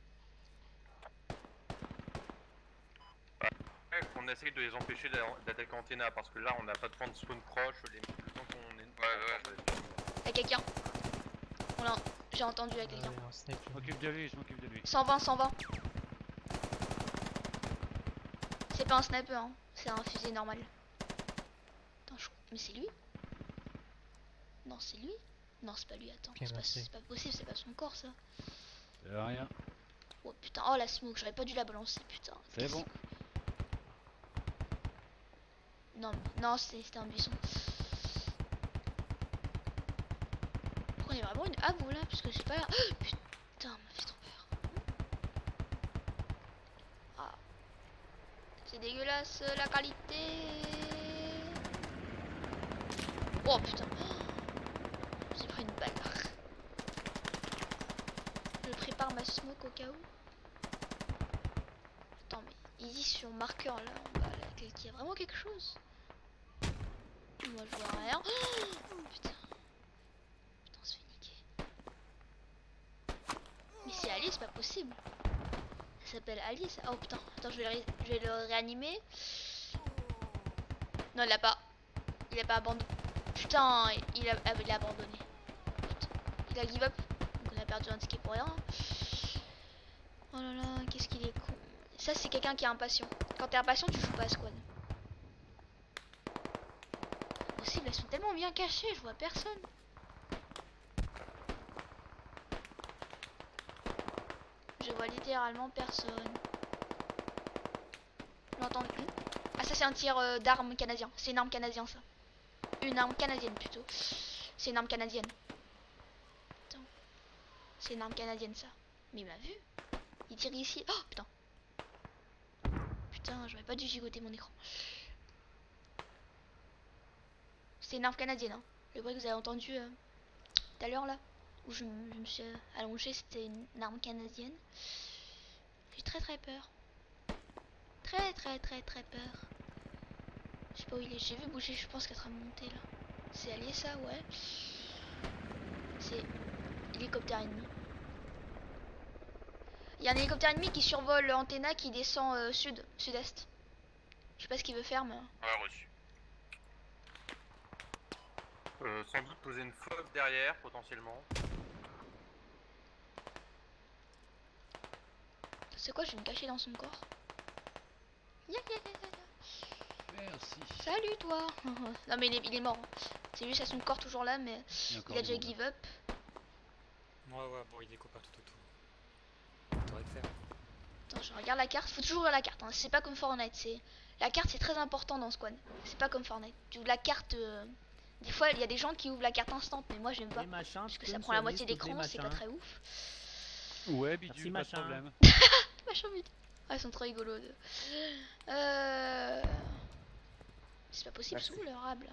Ouais, on essaye de les empêcher d'attaquer Antena parce que là on n'a pas de point de spawn proche, le temps qu'on est. Ouais. Il y a quelqu'un. J'ai entendu à quelqu'un. Je m'occupe de lui, je m'occupe de lui. 120, 120. C'est pas un sniper, hein. C'est un fusil normal. Attends, mais c'est lui? Non, c'est lui? Non, c'est pas lui, attends. C'est pas possible, c'est pas son corps, ça. Rien. Oh putain, oh la smoke, j'aurais pas dû la balancer, putain. C'est bon. Non, non, c'était un buisson. Pourquoi il y a vraiment une abo là? Parce que c'est pas là. Oh, putain, m'a fait trop peur. Ah. C'est dégueulasse la qualité. Oh putain. J'ai pris une balle. Je prépare ma smoke au cas où. Attends, mais il dit sur marqueur là en bas, là, qu'il y a vraiment quelque chose. Moi je vois rien. Oh, putain. Putain, on se fait niquer. Mais c'est Ali, c'est pas possible. Ça s'appelle Ali ça. Oh putain, attends, je vais le réanimer. Non, il a pas. Il a pas abandonné. Putain, il a abandonné. Putain. Il a give up. Donc on a perdu un ticket pour rien. Oh là là, qu'est-ce qu'il est con. Ça, c'est quelqu'un qui est impatient. Quand t'es impatient, tu joues pas à squad. Possible, elles sont tellement bien cachées, je vois personne. Je vois littéralement personne. J'entends. Ah, ça, c'est un tir d'arme canadien. C'est une arme canadienne, ça. Une arme canadienne plutôt. C'est une arme canadienne. Attends. C'est une arme canadienne, ça. Mais il m'a vu. Il tire ici. Oh putain. Putain, j'aurais pas dû gigoter mon écran. C'est une arme canadienne, hein. Le bruit que vous avez entendu tout à l'heure là, où je me suis allongé, c'était une arme canadienne. J'ai très peur. Très peur. Je sais pas où il est. J'ai vu bouger, je pense qu'elle sera montée là. C'est allié ça, ouais. C'est hélicoptère ennemi. Il y a un hélicoptère ennemi qui survole Antena qui descend sud-est. Je sais pas ce qu'il veut faire, mais. Ouais, reçu. Sans doute poser une fauve derrière, potentiellement. C'est quoi, je vais me cacher dans son corps. Merci. Salut toi. Non mais il est mort. C'est juste à son corps toujours là, mais il a déjà give up. Ouais, bon, il est copain tout autour. T'aurais de faire. Attends, je regarde la carte. Faut toujours ouvrir la carte. Hein. C'est pas comme Fortnite. La carte, c'est très important dans Squad. C'est pas comme Fortnite. Tu ouvres la carte. Des fois, il y a des gens qui ouvrent la carte instant, mais moi j'aime pas. Parce que ça prend la moitié d'écran, c'est pas très ouf. Ouais, bidule, pas de problème. Machin vite. Ah, ils sont trop rigolos. C'est pas possible, Merci. sous leur rable.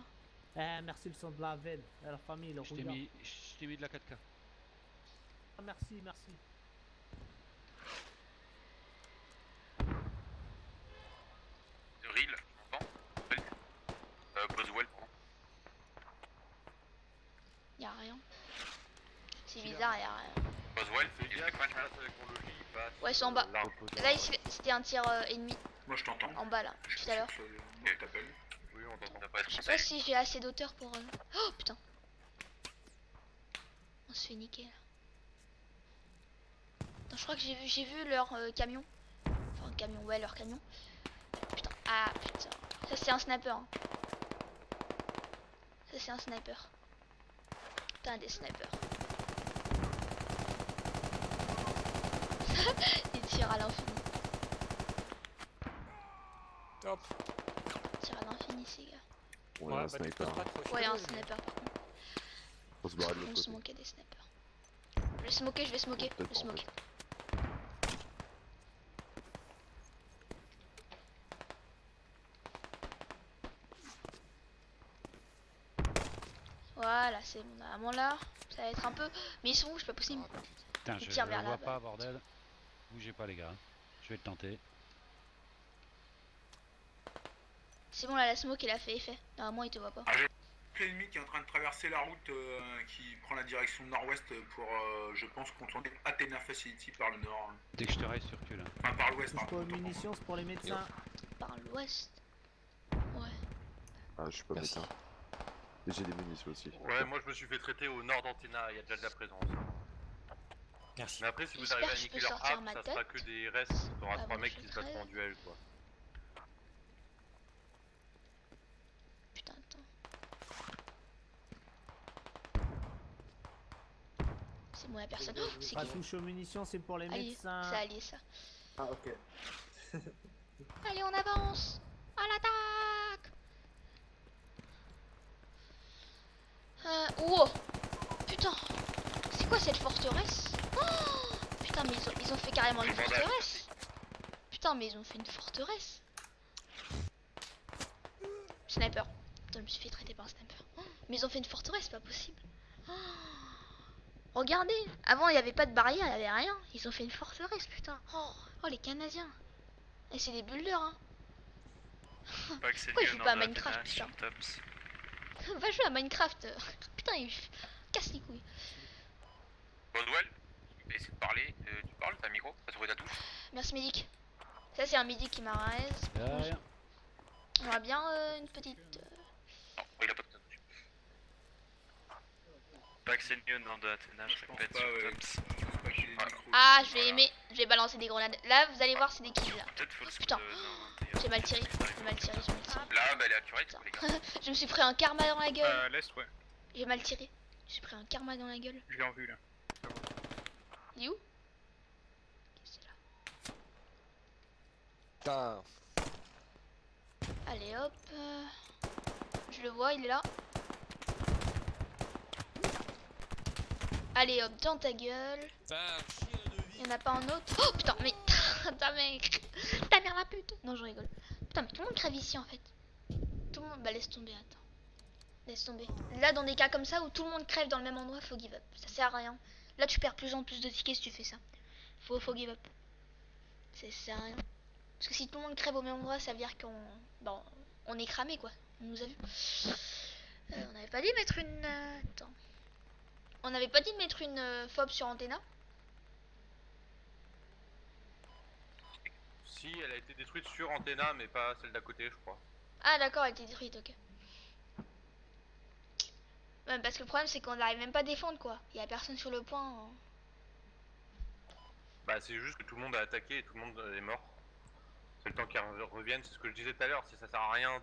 Merci le son de la veine, à la famille, le Je t'ai mis de la 4K. Merci. De Reel, tu m'entends? Boswell, pardon. Y'a rien. C'est bizarre, y'a rien. Boswell, Fais il gaffe, fait quoi? la technologie passe. Ouais, c'est en bas. Là. Là, ici, c'était un tir ennemi Moi je t'entends. en bas là, tout à l'heure. Je t'appelle. Oui, on t'entend. Ça va pas être Je sais conseil. pas si j'ai assez d'auteur pour. Oh putain. On se fait niquer là. Attends, je crois que j'ai vu leur camion. Enfin, camion, ouais, leur camion. Putain, ah putain. Ça, c'est un sniper. Hein. Ça, c'est un sniper. Putain, des snipers. Ils tirent à l'infini. Top. Ils tirent à l'infini, ces gars. Ouais, un sniper. Ouais, un sniper par contre. Faut se barrer de On l'autre se côté. moquer des snipers. Je vais smoker, je vais smoker. Je vais smoker. Voilà, c'est bon, normalement là. Ça va être un peu. Mais ils sont où? C'est pas possible. Putain, Il je tire le vers vois là-bas. pas, bordel. Bougez pas, les gars. Je vais le tenter. C'est bon, là, la smoke, il a fait effet. Normalement, il te voit pas. L'ennemi qui est en train de traverser la route qui prend la direction nord-ouest pour, je pense, contourner Athena Facility par le nord. Dès que je te raille sur cul là. Enfin, par l'ouest, C'est pardon. pour une munition, c'est pour les médecins. Par l'ouest. Ouais. Ah, je suis pas Merci. médecin. Et j'ai des munitions aussi. Ouais, moi je me suis fait traiter au nord d'Antena, il y a déjà de la présence. Merci. Mais après, si vous J'espère arrivez à que je niquer peux leur sortir hub, ma ça sera tête. que des restes. T'auras Ah, 3 bon, mecs je qui se battront en crève. duel, quoi. Putain, attends. C'est moi la personne. Oh, c'est Pas qui? touche aux munitions, c'est pour les Allez, médecins. c'est allié ça. Ah, ok. Allez, on avance. À l'attaque. Wow. Putain. C'est quoi cette forteresse? Oh, putain, mais ils ont fait carrément une forteresse. Putain, mais ils ont fait une forteresse. Sniper. Putain, je me suis fait traiter par un sniper. Oh, mais ils ont fait une forteresse, c'est pas possible. Oh, regardez. Avant, il n'y avait pas de barrière, il n'y avait rien. Ils ont fait une forteresse, putain. Oh, les Canadiens. Et c'est des builders, hein. Pourquoi il joue pas à Minecraft, putain? Va jouer à Minecraft. Putain, il casse les couilles. Boswell, essaie de parler. Tu parles, t'as un micro, t'as trouvé ta touche. Merci, Médic. Ça, c'est un Médic qui m'a raise. Rien. J'aimerais bien une petite. Non, il a pas de touche. Pas que c'est mieux dans de Athéna, ça peut être sur Tops. Ah, je vais balancer des grenades. Là, vous allez voir, c'est des kills là. Peut-être faut le Putain, j'ai mal tiré. J'ai mal tiré. Là, bah elle est accurate, les gars. Je me suis pris un karma dans la gueule. l'est, ouais. J'ai mal tiré. J'ai pris un karma dans la gueule. Je l'ai en vue là. Il est où? C'est là. Putain. Allez hop. Je le vois, il est là. Allez hop, dans ta gueule. Il y en a pas un autre. Oh putain, mais ta mec. Ta mère la pute. Non, je rigole. Putain, mais tout le monde crève ici en fait. Tout le monde. Bah, laisse tomber, attends. Laisse tomber. Là, dans des cas comme ça où tout le monde crève dans le même endroit, faut give up. Ça sert à rien. Là, tu perds plus en plus de tickets si tu fais ça. Faut give up. Ça sert à rien. Parce que si tout le monde crève au même endroit, ça veut dire qu'on. Bon, on est cramé quoi. On nous a vu. On n'avait pas dit de mettre une. Attends. On n'avait pas dit de mettre une fob sur Antenna. Si, elle a été détruite sur Antenna, mais pas celle d'à côté, je crois. Ah d'accord, elle était détruite, ok. Ouais, parce que le problème c'est qu'on n'arrive même pas à défendre quoi. Il y a personne sur le point. Hein. Bah, c'est juste que tout le monde a attaqué et tout le monde est mort. C'est le temps qu'ils reviennent, c'est ce que je disais tout à l'heure. Ça sert à rien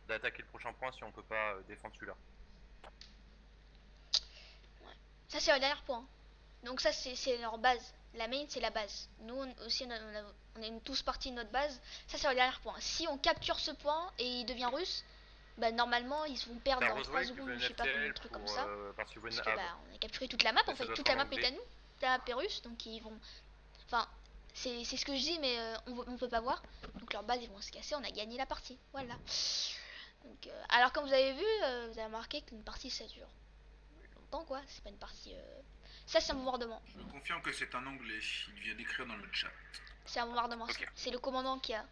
d'attaquer le prochain point si on peut pas défendre celui-là. Ouais. Ça c'est le dernier point. Donc ça c'est leur base. La main c'est la base. Nous aussi on est tous partis de notre base. Ça c'est le dernier point. Si on capture ce point et il devient russe, bah normalement ils vont perdre dans 3 secondes, je sais pas combien de trucs comme ça. Parce que bah, on a capturé toute la map en fait. Toute la map est à nous. La map est russe donc ils vont... Enfin c'est ce que je dis mais on peut pas voir. Donc leur base ils vont se casser, on a gagné la partie. Voilà. Donc, alors comme vous avez vu, vous avez remarqué qu'une partie ça dure longtemps quoi. C'est pas une partie... Ça c'est un bombardement. Je confirme que c'est un anglais, il vient d'écrire dans le chat. C'est un bombardement, Okay. c'est le commandant qui a.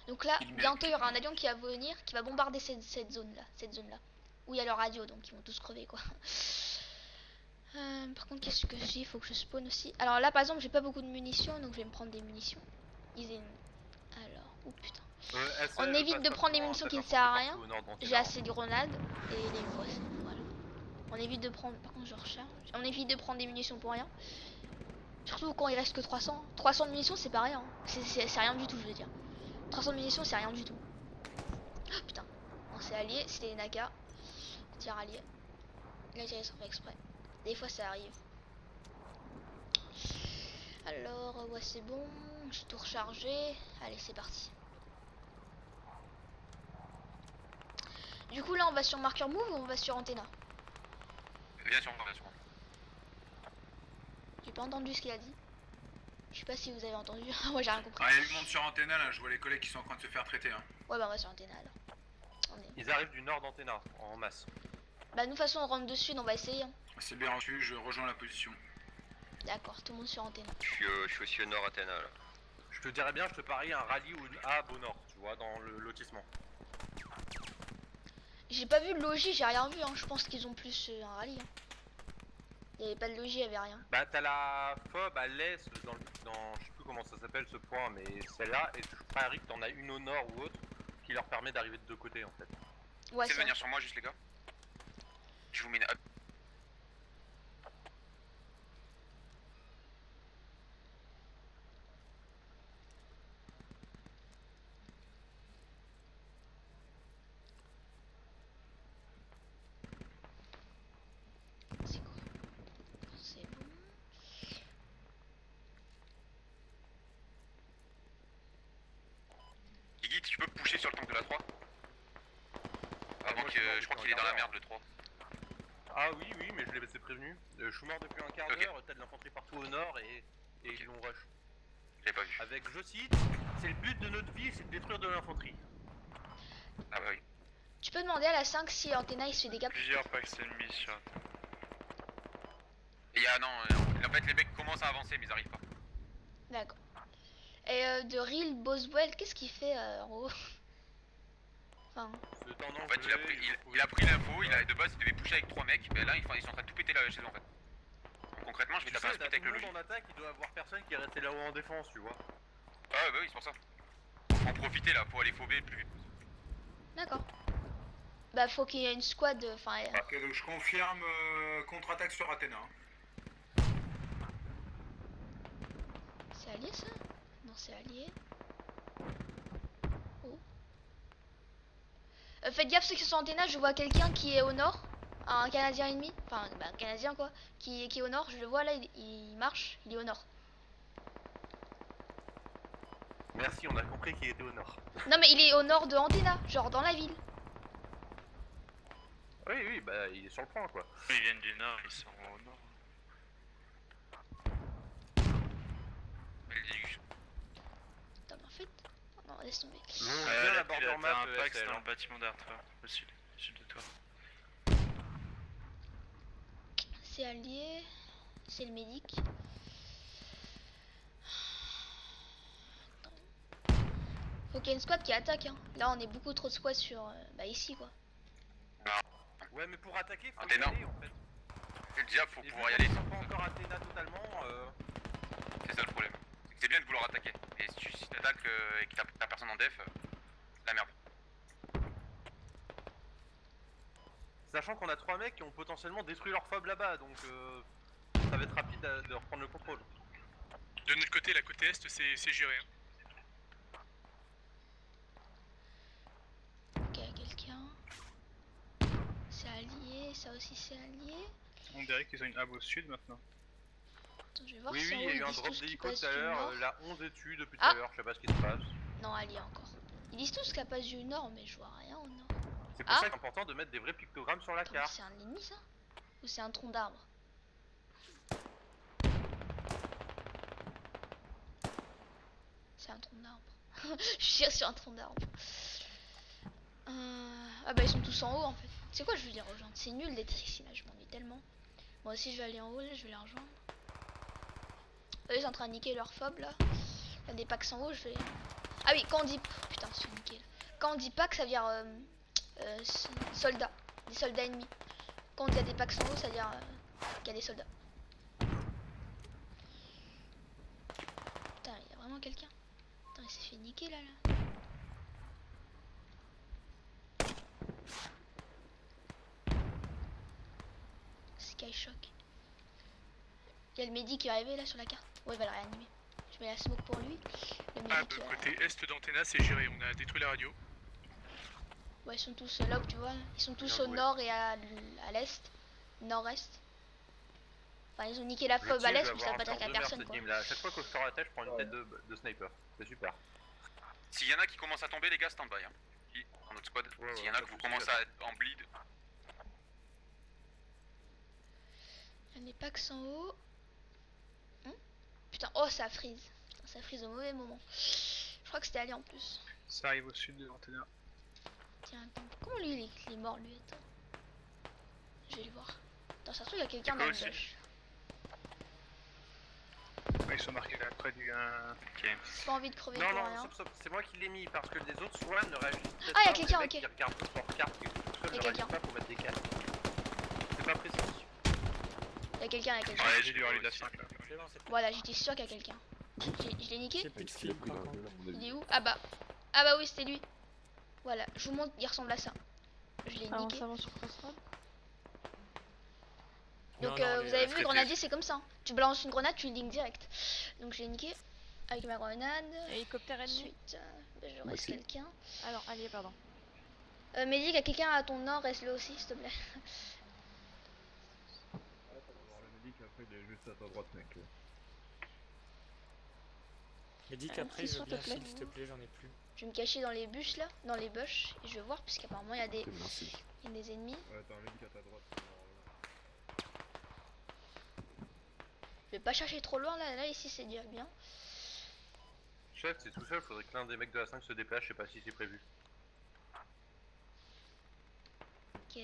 Donc là, bientôt il y aura un avion qui va venir, qui va bombarder cette zone là, où il y a leur radio, donc ils vont tous crever quoi. Par contre, qu'est-ce que j'ai? Il faut que je spawn aussi. Alors là, par exemple, j'ai pas beaucoup de munitions, donc je vais me prendre des munitions. Alors, oh putain. On évite de prendre des munitions qui ne servent à rien. J'ai assez de grenades et des voies. Voilà. On évite de prendre. Par contre, je recharge. On évite de prendre des munitions pour rien. Surtout quand il reste que 300. 300 de munitions, c'est pas rien. C'est rien du tout, je veux dire. 300 de munitions, c'est rien du tout. Oh, putain. On s'est allié, c'était les Naka. Tir allié. Là, j'ai fait exprès. Des fois, ça arrive. Alors, ouais, c'est bon. J'ai tout rechargé. Allez, c'est parti. Du coup, là, on va sur marqueur move ou on va sur Antenna? Viens sur moi, viens sur moi. J'ai pas entendu ce qu'il a dit. Je sais pas si vous avez entendu. Moi j'ai rien compris. Ah, il y a du monde sur Antenna là, je vois les collègues qui sont en train de se faire traiter. Hein. Ouais, bah on va sur Antenna alors. Ils arrivent du nord d'Antenna en masse. Bah, nous, de toute façon, on rentre dessus, on va essayer. Hein. C'est bien reçu, je rejoins la position. D'accord, tout le monde sur Antenna. Je suis aussi au nord Athéna là. Je te dirais bien, je te parie un rallye ou une hub au nord, tu vois, dans le lotissement. J'ai pas vu de logis, j'ai rien vu. Hein. Je pense qu'ils ont plus un rallye. Hein. Il y avait pas de logis, il y avait rien. Bah t'as la fob à l'est dans je sais plus comment ça s'appelle ce point, mais celle-là, et je parie que t'en as une au nord ou autre qui leur permet d'arriver de deux côtés en fait. Ouais, c'est venir sur moi juste les gars. Je vous mets une hub. de la 3. Avant que je crois qu'il est dans la merde le 3. Ah oui, oui, mais je l'ai laissé prévenu. Je suis mort depuis un quart d'heure, t'as de l'infanterie partout au nord et ils l'ont rush. Je l'ai pas vu. Avec, je cite, c'est le but de notre vie, c'est de détruire de l'infanterie. Ah bah oui. Tu peux demander à la 5 si Antena il se fait des gaps. Plusieurs packs ennemis sur la table. Et non, en fait les mecs commencent à avancer mais ils arrivent pas. D'accord. Et de Real Boswell, qu'est-ce qu'il fait en haut? Enfin, En fait il a pris l'info, de base il devait pusher avec 3 mecs, mais là ils sont en train de tout péter là chez eux en fait. Donc, concrètement je vais taper un split avec le logis. En attaque, il doit avoir personne qui est resté là-haut en défense, tu vois. Ah ouais bah oui c'est pour ça. Faut en profiter là, faut aller fauver le plus vite. d'accord. Bah faut qu'il y ait une squad, enfin... Ok, donc je confirme contre-attaque sur Athéna. C'est allié ça? Non c'est allié. Oh. Faites gaffe ceux qui sont Antena, je vois quelqu'un qui est au nord. Un Canadien ennemi, enfin un Canadien quoi, qui est au nord, je le vois là, il marche, il est au nord. Merci, on a compris qu'il était au nord. Non mais il est au nord de Antena, genre dans la ville. Oui, oui, bah il est sur le point quoi. Ils viennent du nord, ils sont au nord. Attends mais en fait... Oh non laisse tomber. Là, il a un pack dans le bâtiment d'Artra, au sud de toi. C'est allié, c'est le médic. Faut qu'il y ait une squad qui attaque hein. Là on est beaucoup trop de squads sur... bah ici quoi. Ouais mais pour attaquer, faut y Athéna. aller en fait. Et déjà faut Et pouvoir y vu aller. qu'on sent pas encore Athéna totalement, C'est ça le problème. C'est bien de vouloir attaquer. Et si t'attaques et que t'as personne en def, c'est la merde. Sachant qu'on a 3 mecs qui ont potentiellement détruit leur fob là-bas, donc ça va être rapide de reprendre le contrôle. De notre côté, la côté est, c'est géré. Hein. Ok, quelqu'un. C'est allié, ça aussi c'est allié. On dirait qu'ils ont une hub au sud maintenant. Attends, je vais voir Oui, si oui, en il y haut a ils eu un disent drop tous qu'ils d'hélico passent tout à du l'heure, nord. la 11 est dessus depuis tout à l'heure, je sais pas ce qui se passe. Non, allié encore. Ils disent tous qu'elle passe du nord, mais je vois rien au nord. C'est pour ça qu'il est important de mettre des vrais pictogrammes sur la Attends, carte. c'est un ennemi ça? Ou c'est un tronc d'arbre? C'est un tronc d'arbre. Je tire sur un tronc d'arbre. Ah bah ils sont tous en haut en fait. C'est quoi je vais les rejoindre? C'est nul d'être ici là, je m'ennuie tellement. Moi aussi je vais aller en haut là, je vais les rejoindre. Eux ils sont en train de niquer leur fob là. Il y a des packs en haut, je vais... Ah oui, quand on dit... Putain, c'est nickel. Quand on dit pack, ça veut dire soldats. Des soldats ennemis. Quand il y a des packs en haut, ça veut dire qu'il y a des soldats. Putain, il y a vraiment quelqu'un. Putain, il s'est fait niquer là. Skyshock. Il y a le médic qui est arrivé là sur la carte. Ouais, il va le réanimer. Je mets la smoke pour lui. Le Ah, médic, de côté est d'Antena, c'est géré. On a détruit la radio. ouais, ils sont tous là où tu vois. Ils sont tous Bien au joué. nord et à l'est. Nord-est. Enfin, ils ont niqué la fob à l'est, mais ça va pas attaquer à personne quoi. À chaque fois que je sors la tête, je prends une tête de sniper. C'est super. S'il y en a qui commencent à tomber, les gars, stand by. Hein. Qui, dans notre squad, Ouais, s'il y en a ouais, que vous pas de commencez soucis, à être en bleed, Il y a des packs en haut. Putain, oh ça freeze. Putain, ça freeze au mauvais moment. Je crois que c'était allé en plus. Ça arrive au sud de l'Antena. Tiens, attends. Comment lui il est mort lui? Attends. Je vais le voir. Attends, ça se trouve il y a quelqu'un dans le aussi. bush. Ouais, ils sont marqués là près du... Ok. J'ai pas envie de crever Non, pour non, rien. c'est moi qui l'ai mis parce que les autres soins ne réagissent peut-être Ah, y a pas, quelqu'un, les mecs ok. qui regardent tous leur carte et tout seul Y a ne réagissent quelqu'un. pas pour mettre des casques. C'est pas précis. Il y a quelqu'un, il y a quelqu'un. Ouais, j'ai dû râler de la 5 là. Voilà, j'étais sûr qu'il y a quelqu'un. Je l'ai niqué. J'ai plus de Il a film pris par dans contre. le Il est où? Ah bah. Ah bah oui, c'était lui. Voilà, je vous montre, il ressemble à ça. Je l'ai Alors niqué. ça va sur Crossroad. Donc vous avez vu, grenadier c'est comme ça. Hein. Tu balances une grenade, tu le lignes direct. Donc je l'ai niqué avec ma grenade. Hélicoptère ennemi. Ensuite, je reste quelqu'un. Alors, allez, pardon. Médic, à quelqu'un à ton nord, reste-le aussi, s'il te plaît. Le médic après il est juste à ta droite mec. Médic après, je s'il veux bien, te plaît. s'il te plaît, j'en ai plus. Je vais me cacher dans les bûches là, dans les bush, et je vais voir, parce qu'apparemment il y a des, Ok, merci. il y a des ennemis. Ouais, t'as un médic à ta droite. Je vais pas chercher trop loin là, ici c'est déjà bien. Chef, c'est tout seul, faudrait que l'un des mecs de la 5 se dépêche, je sais pas si c'est prévu. Ok.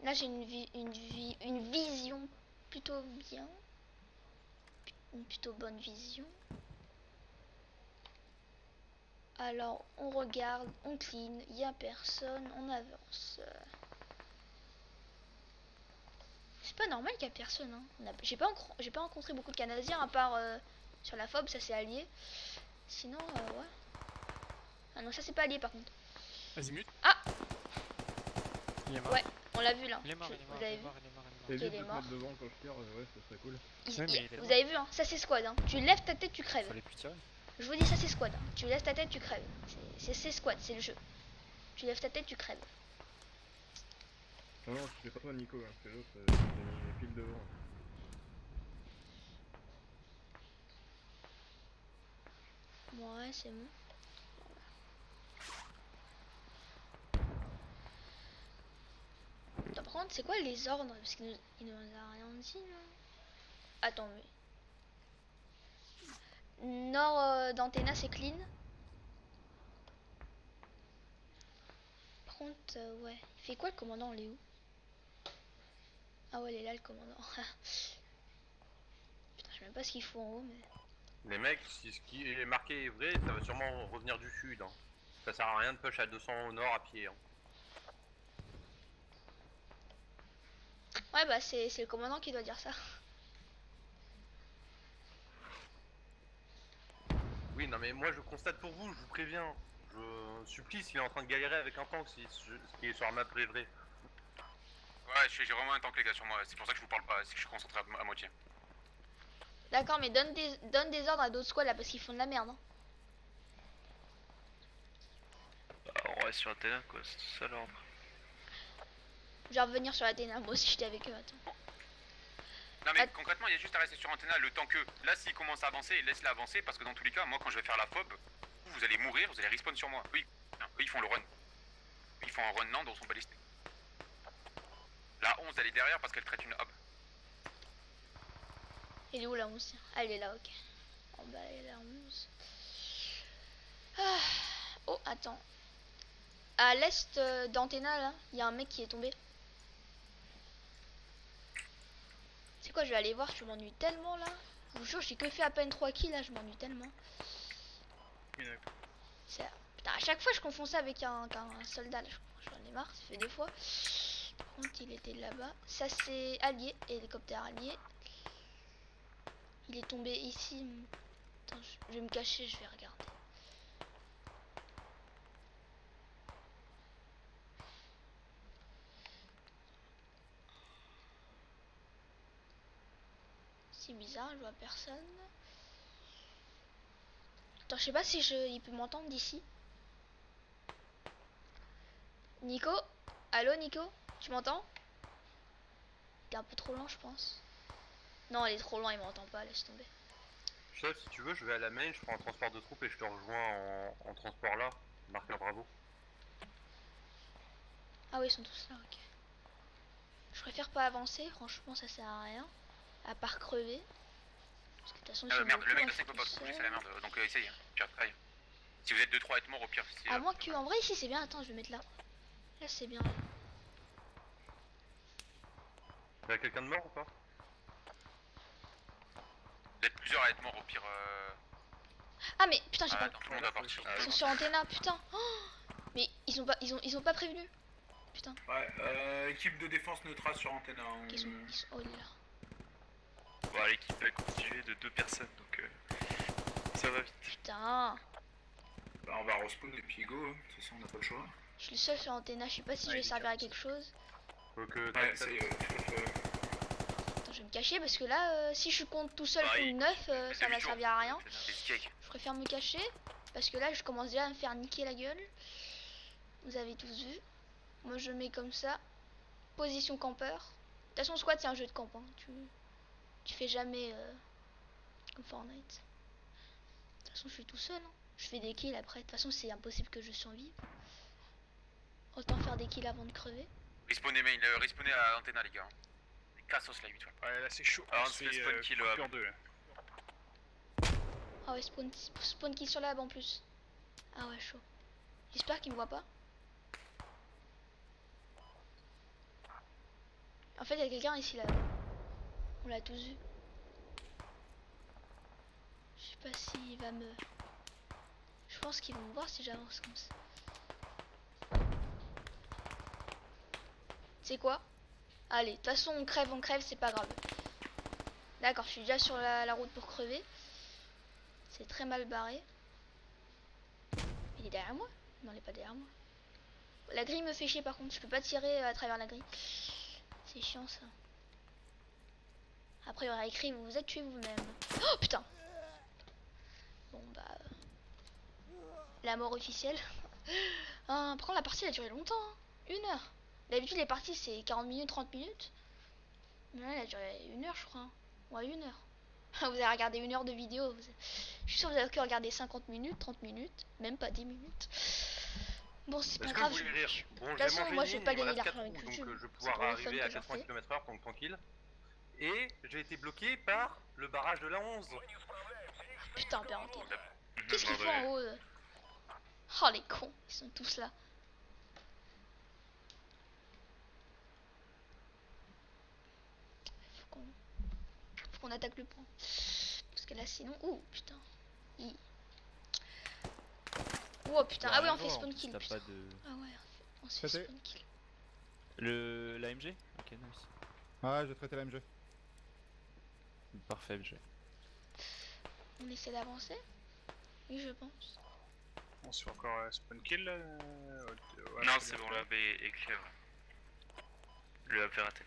Là j'ai une vision plutôt bien. Une plutôt bonne vision. Alors on regarde, on clean, il n'y a personne, on avance. C'est pas normal qu'il y a personne. Hein. J'ai pas rencontré beaucoup de Canadiens à part sur la FOB, ça c'est allié. Sinon, ouais. Ah non, ça c'est pas allié par contre. Vas-y, mute. Ah, Il est mort. ouais, on l'a vu là. Il est mort, il est mort, Vous il avez est vu mort, il est mort, il est mort. T'évites il est de te mort. mettre devant quand je tire, ouais, ça serait cool. Ouais, mais il est Vous mort. avez vu, hein, ça c'est squad. Hein. Tu lèves ta tête, tu crèves. Fallait plus tirer. Je vous dis, ça c'est squad. Hein. Tu lèves ta tête, tu crèves. C'est squad, c'est le jeu. Tu lèves ta tête, tu crèves. Non, non, c'est pas toi, Nico, hein, c'est l'autre, il a mis pile devant. Ouais, c'est bon. Attends, par contre, c'est quoi les ordres? Parce qu'il nous a rien dit là. Attends, mais. Nord d'Antena, c'est clean. Par contre, ouais. Il fait quoi le commandant? Il est où? Ah ouais, il est là le commandant. Putain, je sais même pas ce qu'il faut en haut, mais. Les mecs, si ce qui est marqué est vrai, ça va sûrement revenir du sud. Hein. Ça sert à rien de push à 200 au nord à pied. Hein. Ouais, bah c'est le commandant qui doit dire ça. Oui, non mais moi je constate pour vous, je vous préviens. Je supplie s'il est en train de galérer avec un tank, si ce qui est sur la map est vrai. Ouais, j'ai vraiment un tank les gars sur moi, c'est pour ça que je vous parle pas, c'est que je suis concentré à moitié. D'accord, mais donne des ordres à d'autres squads là parce qu'ils font de la merde. Hein. Bah, on reste sur Athéna quoi, c'est tout ça l'ordre. Je vais revenir sur Athéna, moi aussi j'étais avec eux, attends. Non mais concrètement il y a juste à rester sur Antena le temps que là s'il commence à avancer, laisse-le avancer parce que dans tous les cas moi quand je vais faire la fob, vous allez mourir, vous allez respawn sur moi. Oui, eux ils font le run. Ils font un run Nand dans son balisté. La 11 elle est derrière parce qu'elle traite une hub. Elle est où la 11? Ah, elle est là, ok. En bas elle est la 11. Ah. Oh, attends. À l'est d'Antena là, il y a un mec qui est tombé. C'est quoi, je vais aller voir, je m'ennuie tellement là. Je vous jure, j'ai que fait à peine 3 kills là, je m'ennuie tellement. Putain, à chaque fois je confonds ça avec un soldat là, j'en ai marre, ça fait 2 fois. Par contre, il était là-bas. Ça c'est allié, hélicoptère allié. Il est tombé ici. Attends, je vais me cacher, je vais regarder. C'est bizarre, je vois personne. Attends, je sais pas si il peut m'entendre d'ici. Nico? Allô Nico? Tu m'entends? T'es un peu trop loin je pense. Non, il est trop loin, il m'entend pas, laisse tomber. Chef, si tu veux, je vais à la main, je prends un transport de troupes et je te rejoins en transport là. Marqueur Bravo. Ah oui, ils sont tous là, ok. Je préfère pas avancer, franchement ça sert à rien. À part crever. Parce que de toute façon, Merde, le mec là c'est peut pas trop bouger, c'est la merde, donc essaye, hein. Pire, aïe. Si vous êtes 2-3 à être mort au pire, à moins que, en vrai ici c'est bien, attends je vais mettre là. Là c'est bien. Y'a quelqu'un de mort ou pas? Vous êtes plusieurs à être morts au pire. Ah mais putain j'ai pas. Tout le monde a parti. Ils sont sur Antena, putain. Oh, mais ils ont pas prévenu. Putain. Ouais, équipe de défense neutrale sur Antena. Ils sont... Oh là. Bon, l'équipe est constituée de 2 personnes donc ça va vite. Putain. Bah, on va respawn et puis go, hein. De toute façon on n'a pas le choix. Je suis le seul sur Antena, je sais pas si je vais servir à quelque chose. Ouais, ça y est, Attends, je vais me cacher parce que là, si je compte tout seul contre 9, ça va servir à rien. Je préfère me cacher parce que là, je commence déjà à me faire niquer la gueule. Vous avez tous vu. Moi, je mets comme ça. Position campeur. De toute façon, squad, c'est un jeu de camp. Hein. Tu fais jamais comme Fortnite. toute façon, je suis tout seul. Hein. Je fais des kills après. De toute façon, c'est impossible que je survive. Autant faire des kills avant de crever. Respawnez main, respawnez à Antenna les gars. Cassos la 8 ouais. Ouais, là c'est chaud. Alors, on On se se fait fait spawn kill, Cooper 2. Ah ouais, spawn kill sur lab en plus. Ah ouais, chaud. J'espère qu'il me voit pas. En fait, il y a quelqu'un ici là. On l'a tous vu. Je sais pas s'il va me... Je pense qu'ils vont me voir si j'avance comme ça. C'est quoi? Allez, de toute façon on crève, c'est pas grave. D'accord, je suis déjà sur la route pour crever. C'est très mal barré. Il est derrière moi? Non, il est pas derrière moi. La grille me fait chier par contre, je peux pas tirer à travers la grille. C'est chiant ça. Après il y aura écrit vous vous êtes tué vous-même. Oh putain. Bon bah... La mort officielle. Par contre la partie elle a duré longtemps. Hein. 1 heure. D'habitude les parties c'est 40 minutes, 30 minutes. Mais là elle a duré 1 heure je crois. Ouais 1 heure. Vous avez regardé 1 heure de vidéo. Je suis sûr que vous avez que regardé 50 minutes, 30 minutes. Même pas 10 minutes. Bon c'est pas grave. Bon, De toute façon moi je vais pas gagner d'argent avec donc YouTube. je vais pouvoir arriver à 80 km/h donc tranquille. Et j'ai été bloqué par le barrage de la 11. Putain perroquet. Qu'est-ce qu'ils font en haut Oh les cons, ils sont tous là. Faut qu'on attaque le point. Parce que là sinon... Ouh putain. Oh putain, ah ouais on fait spawn kill. Putain. Ah ouais, on se fait spawn kill. L'AMG? Ok, nice. Ouais, j'ai traité l'AMG. Parfait, MG. On essaie d'avancer? Oui, je pense. On se fait encore spawn kill là ouais, Non, c'est bon, la B est clair. Le hub est raté.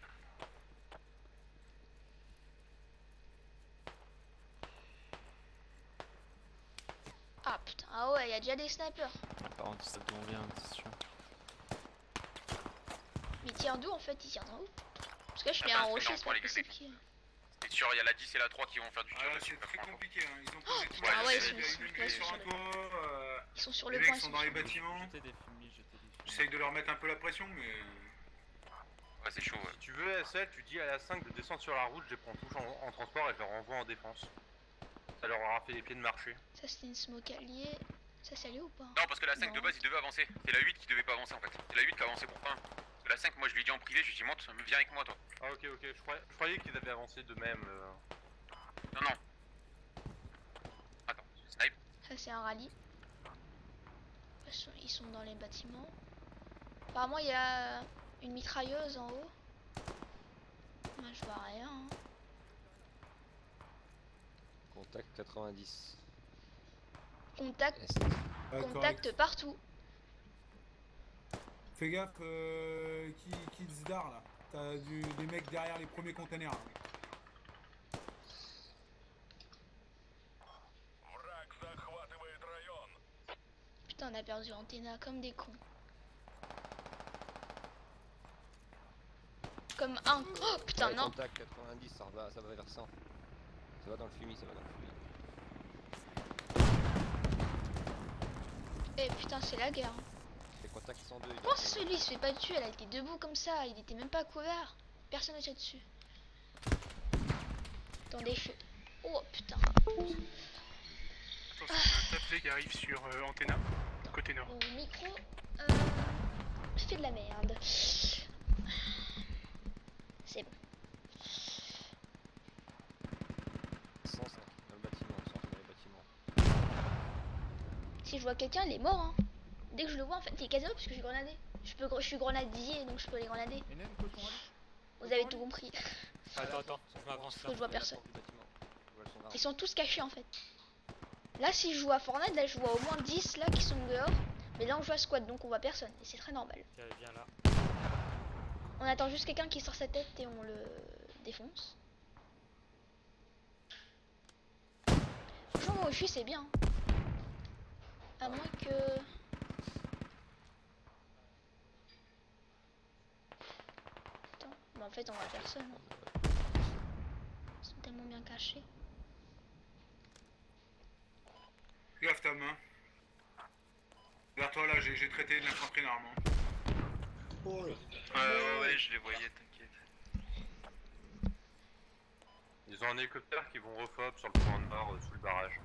Ah putain, ah ouais, il y a déjà des snipers. Par contre, ça tombe bien, c'est sûr. Mais ils tirent d'où en fait? Ils tirent d'en haut? Parce que là je suis bien en rocher, c'est pas possible qu'il... C'est sûr, il y a la 10 et la 3 qui vont faire du tir. C'est très compliqué, hein. Ils ont posé tout ah ouais, ils sont sur le point. Les point. mecs sont dans les bâtiments. J'essaye de leur mettre un peu la pression, mais... Ouais, c'est chaud, ouais. Si tu veux SL, tu dis à la 5 de descendre sur la route, je les prends tous en transport et je les renvoie en défense. Ça leur aura fait les pieds de marcher. Ça c'était une smoke alliée. Ça c'est allié ou pas? Non, parce que la 5 de base il devait avancer. C'est la 8 qui devait pas avancer en fait. C'est la 8 qui a avancé pour pas. Parce que la 5, moi je lui ai dit en privé, je lui ai dit monte, viens avec moi toi. Ah ok, je croyais qu'ils avaient avancé de même. Non, non. Attends, snipe. Ça c'est un rallye. Ils sont dans les bâtiments. Apparemment il y a une mitrailleuse en haut. Moi je vois rien. Hein. Contact 90. Contact. Contact correct. partout. Fais gaffe, qui se darre là. T'as des mecs derrière les premiers containers. Là. Putain, on a perdu Antenna comme des cons. Comme un... Oh putain, ouais, non. Contact 90, ça va vers 100. Ça va dans le fumier, ça va dans le fumier. Eh putain, c'est la guerre. C'est contact 102. Comment ça se fait lui, il se fait pas tuer, elle a été debout comme ça, il était même pas couvert. Personne n'était dessus. Attendez, je... Oh putain. Attention, il y a un tablé qui arrive sur Antenna, côté nord. Mon micro... Je fais de la merde. C'est bon. 105 dans le bâtiment, 100 dans les bâtiments. Si je vois quelqu'un, il est mort. Hein. Dès que je le vois, en fait, il est quasiment parce que je suis grenadé. Je suis grenadier, donc je peux les grenader. Vous avez tout compris. Attends, je m'avance là. Je vois personne. Ils sont tous cachés en fait. Là, si je joue à Fortnite, là je vois au moins 10 là qui sont dehors. Mais là on joue à squad donc on voit personne. Et c'est très normal. Viens là. On attend juste quelqu'un qui sort sa tête et on le défonce. Franchement, moi où je suis, c'est bien. À moins que... Attends, mais en fait on voit personne. Ils sont tellement bien cachés. Tom. Hein. Vers toi là, j'ai traité de l'infanterie normalement. Ouais, je les voyais, t'inquiète. Ils ont un hélicoptère qui vont refob sur le point nord sous le barrage.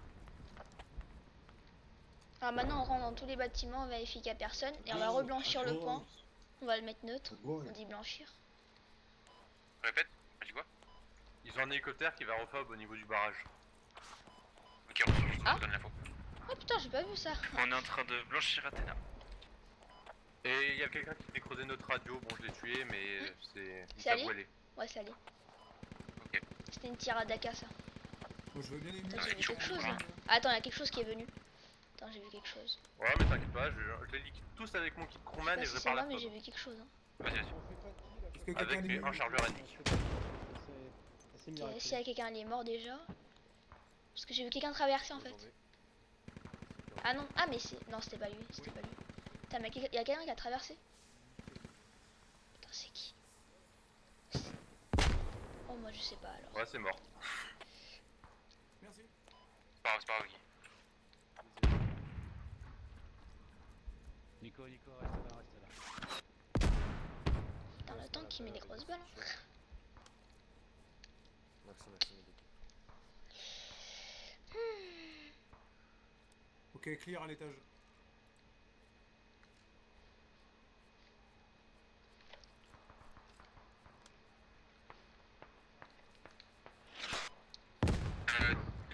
Alors maintenant on rentre dans tous les bâtiments, on vérifie qu'il n'y a personne et on va reblanchir le point. On va le mettre neutre, on dit blanchir. Répète, tu dis quoi? Ils ont un hélicoptère qui va refob au niveau du barrage. Ok, reçu, je te donne l'info. Oh putain, j'ai pas vu ça. On est en train de blanchir Athéna. Et il y a quelqu'un qui fait creuser notre radio, bon je l'ai tué mais c'est... C'est Ali? Ouais, c'est Ali. Ok. C'était une tirade d'Aka ça. Bon, je veux bien les Attends, j'ai vu quelque chose là. Attends, il y a quelque chose qui est venu. Attends, j'ai vu quelque chose. Ouais mais t'inquiète pas, je les liquide tous avec mon kit Crewman et je C'est prépare moi, la mais fob. j'ai vu quelque chose. Hein. Vas-y, vas-y. Avec un chargeur ennemi. S'il y a quelqu'un, il est mort déjà. Parce que j'ai vu quelqu'un traverser en fait. Ah non, ah mais c'est... Non, c'était pas lui, c'était pas lui. Putain, mais il y a quelqu'un qui a traversé. Putain, c'est qui? Oh, moi je sais pas alors. Ouais, c'est mort. Merci. C'est pas grave, Guy. Nico, reste là. Putain, le tank qui met des grosses balles. Merci. Ok, clear à l'étage.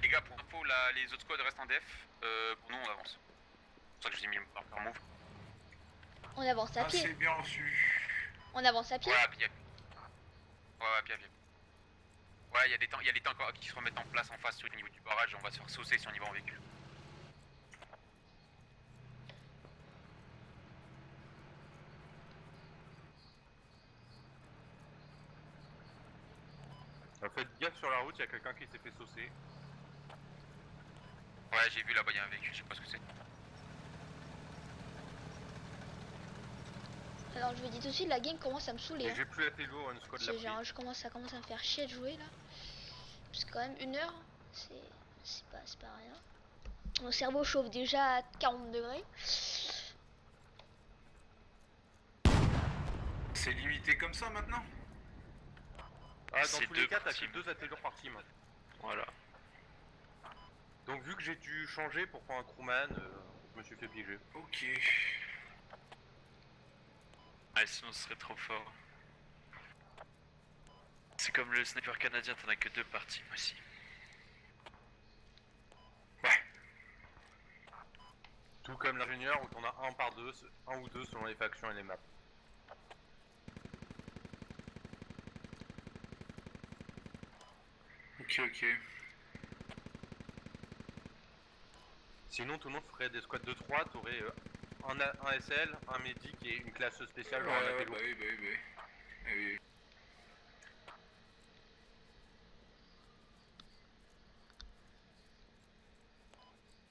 Les gars, pour info, là, les autres squads restent en def. Pour nous, on avance. C'est pour ça que je vous ai mis le marqueur move. On avance à Ah, c'est pied. bien reçu. On avance à pied. Ouais, à pied. Ouais, à pied. Ouais, il y a les tanks qui se remettent en place en face au niveau du barrage. On va se faire saucer si on y va en véhicule. Faites gaffe sur la route, il y a quelqu'un qui s'est fait saucer. Ouais, j'ai vu là-bas, il y a un véhicule, je sais pas ce que c'est. Alors je vous dis tout de suite, la game commence à me saouler. Et Hein. j'ai plus la télo, one squad l'a pris. Ça commence à me faire chier de jouer là. Parce que quand même 1 heure, c'est pas rien. Mon cerveau chauffe déjà à 40 degrés. C'est limité comme ça maintenant? Ah, dans C'est tous les deux cas, t'as par que team. 2 attelures par team. Voilà. Donc vu que j'ai dû changer pour prendre un crewman, je me suis fait piéger. Ok. Ouais, sinon ce serait trop fort. C'est comme le sniper canadien, t'en as que 2 par team aussi. Ouais. Tout comme l'ingénieur où t'en as un ou deux selon les factions et les maps. Ok. Sinon tout le monde ferait des squads de 3, t'aurais un SL, un médic et une classe spéciale genre un Ouais, apélo. bah oui.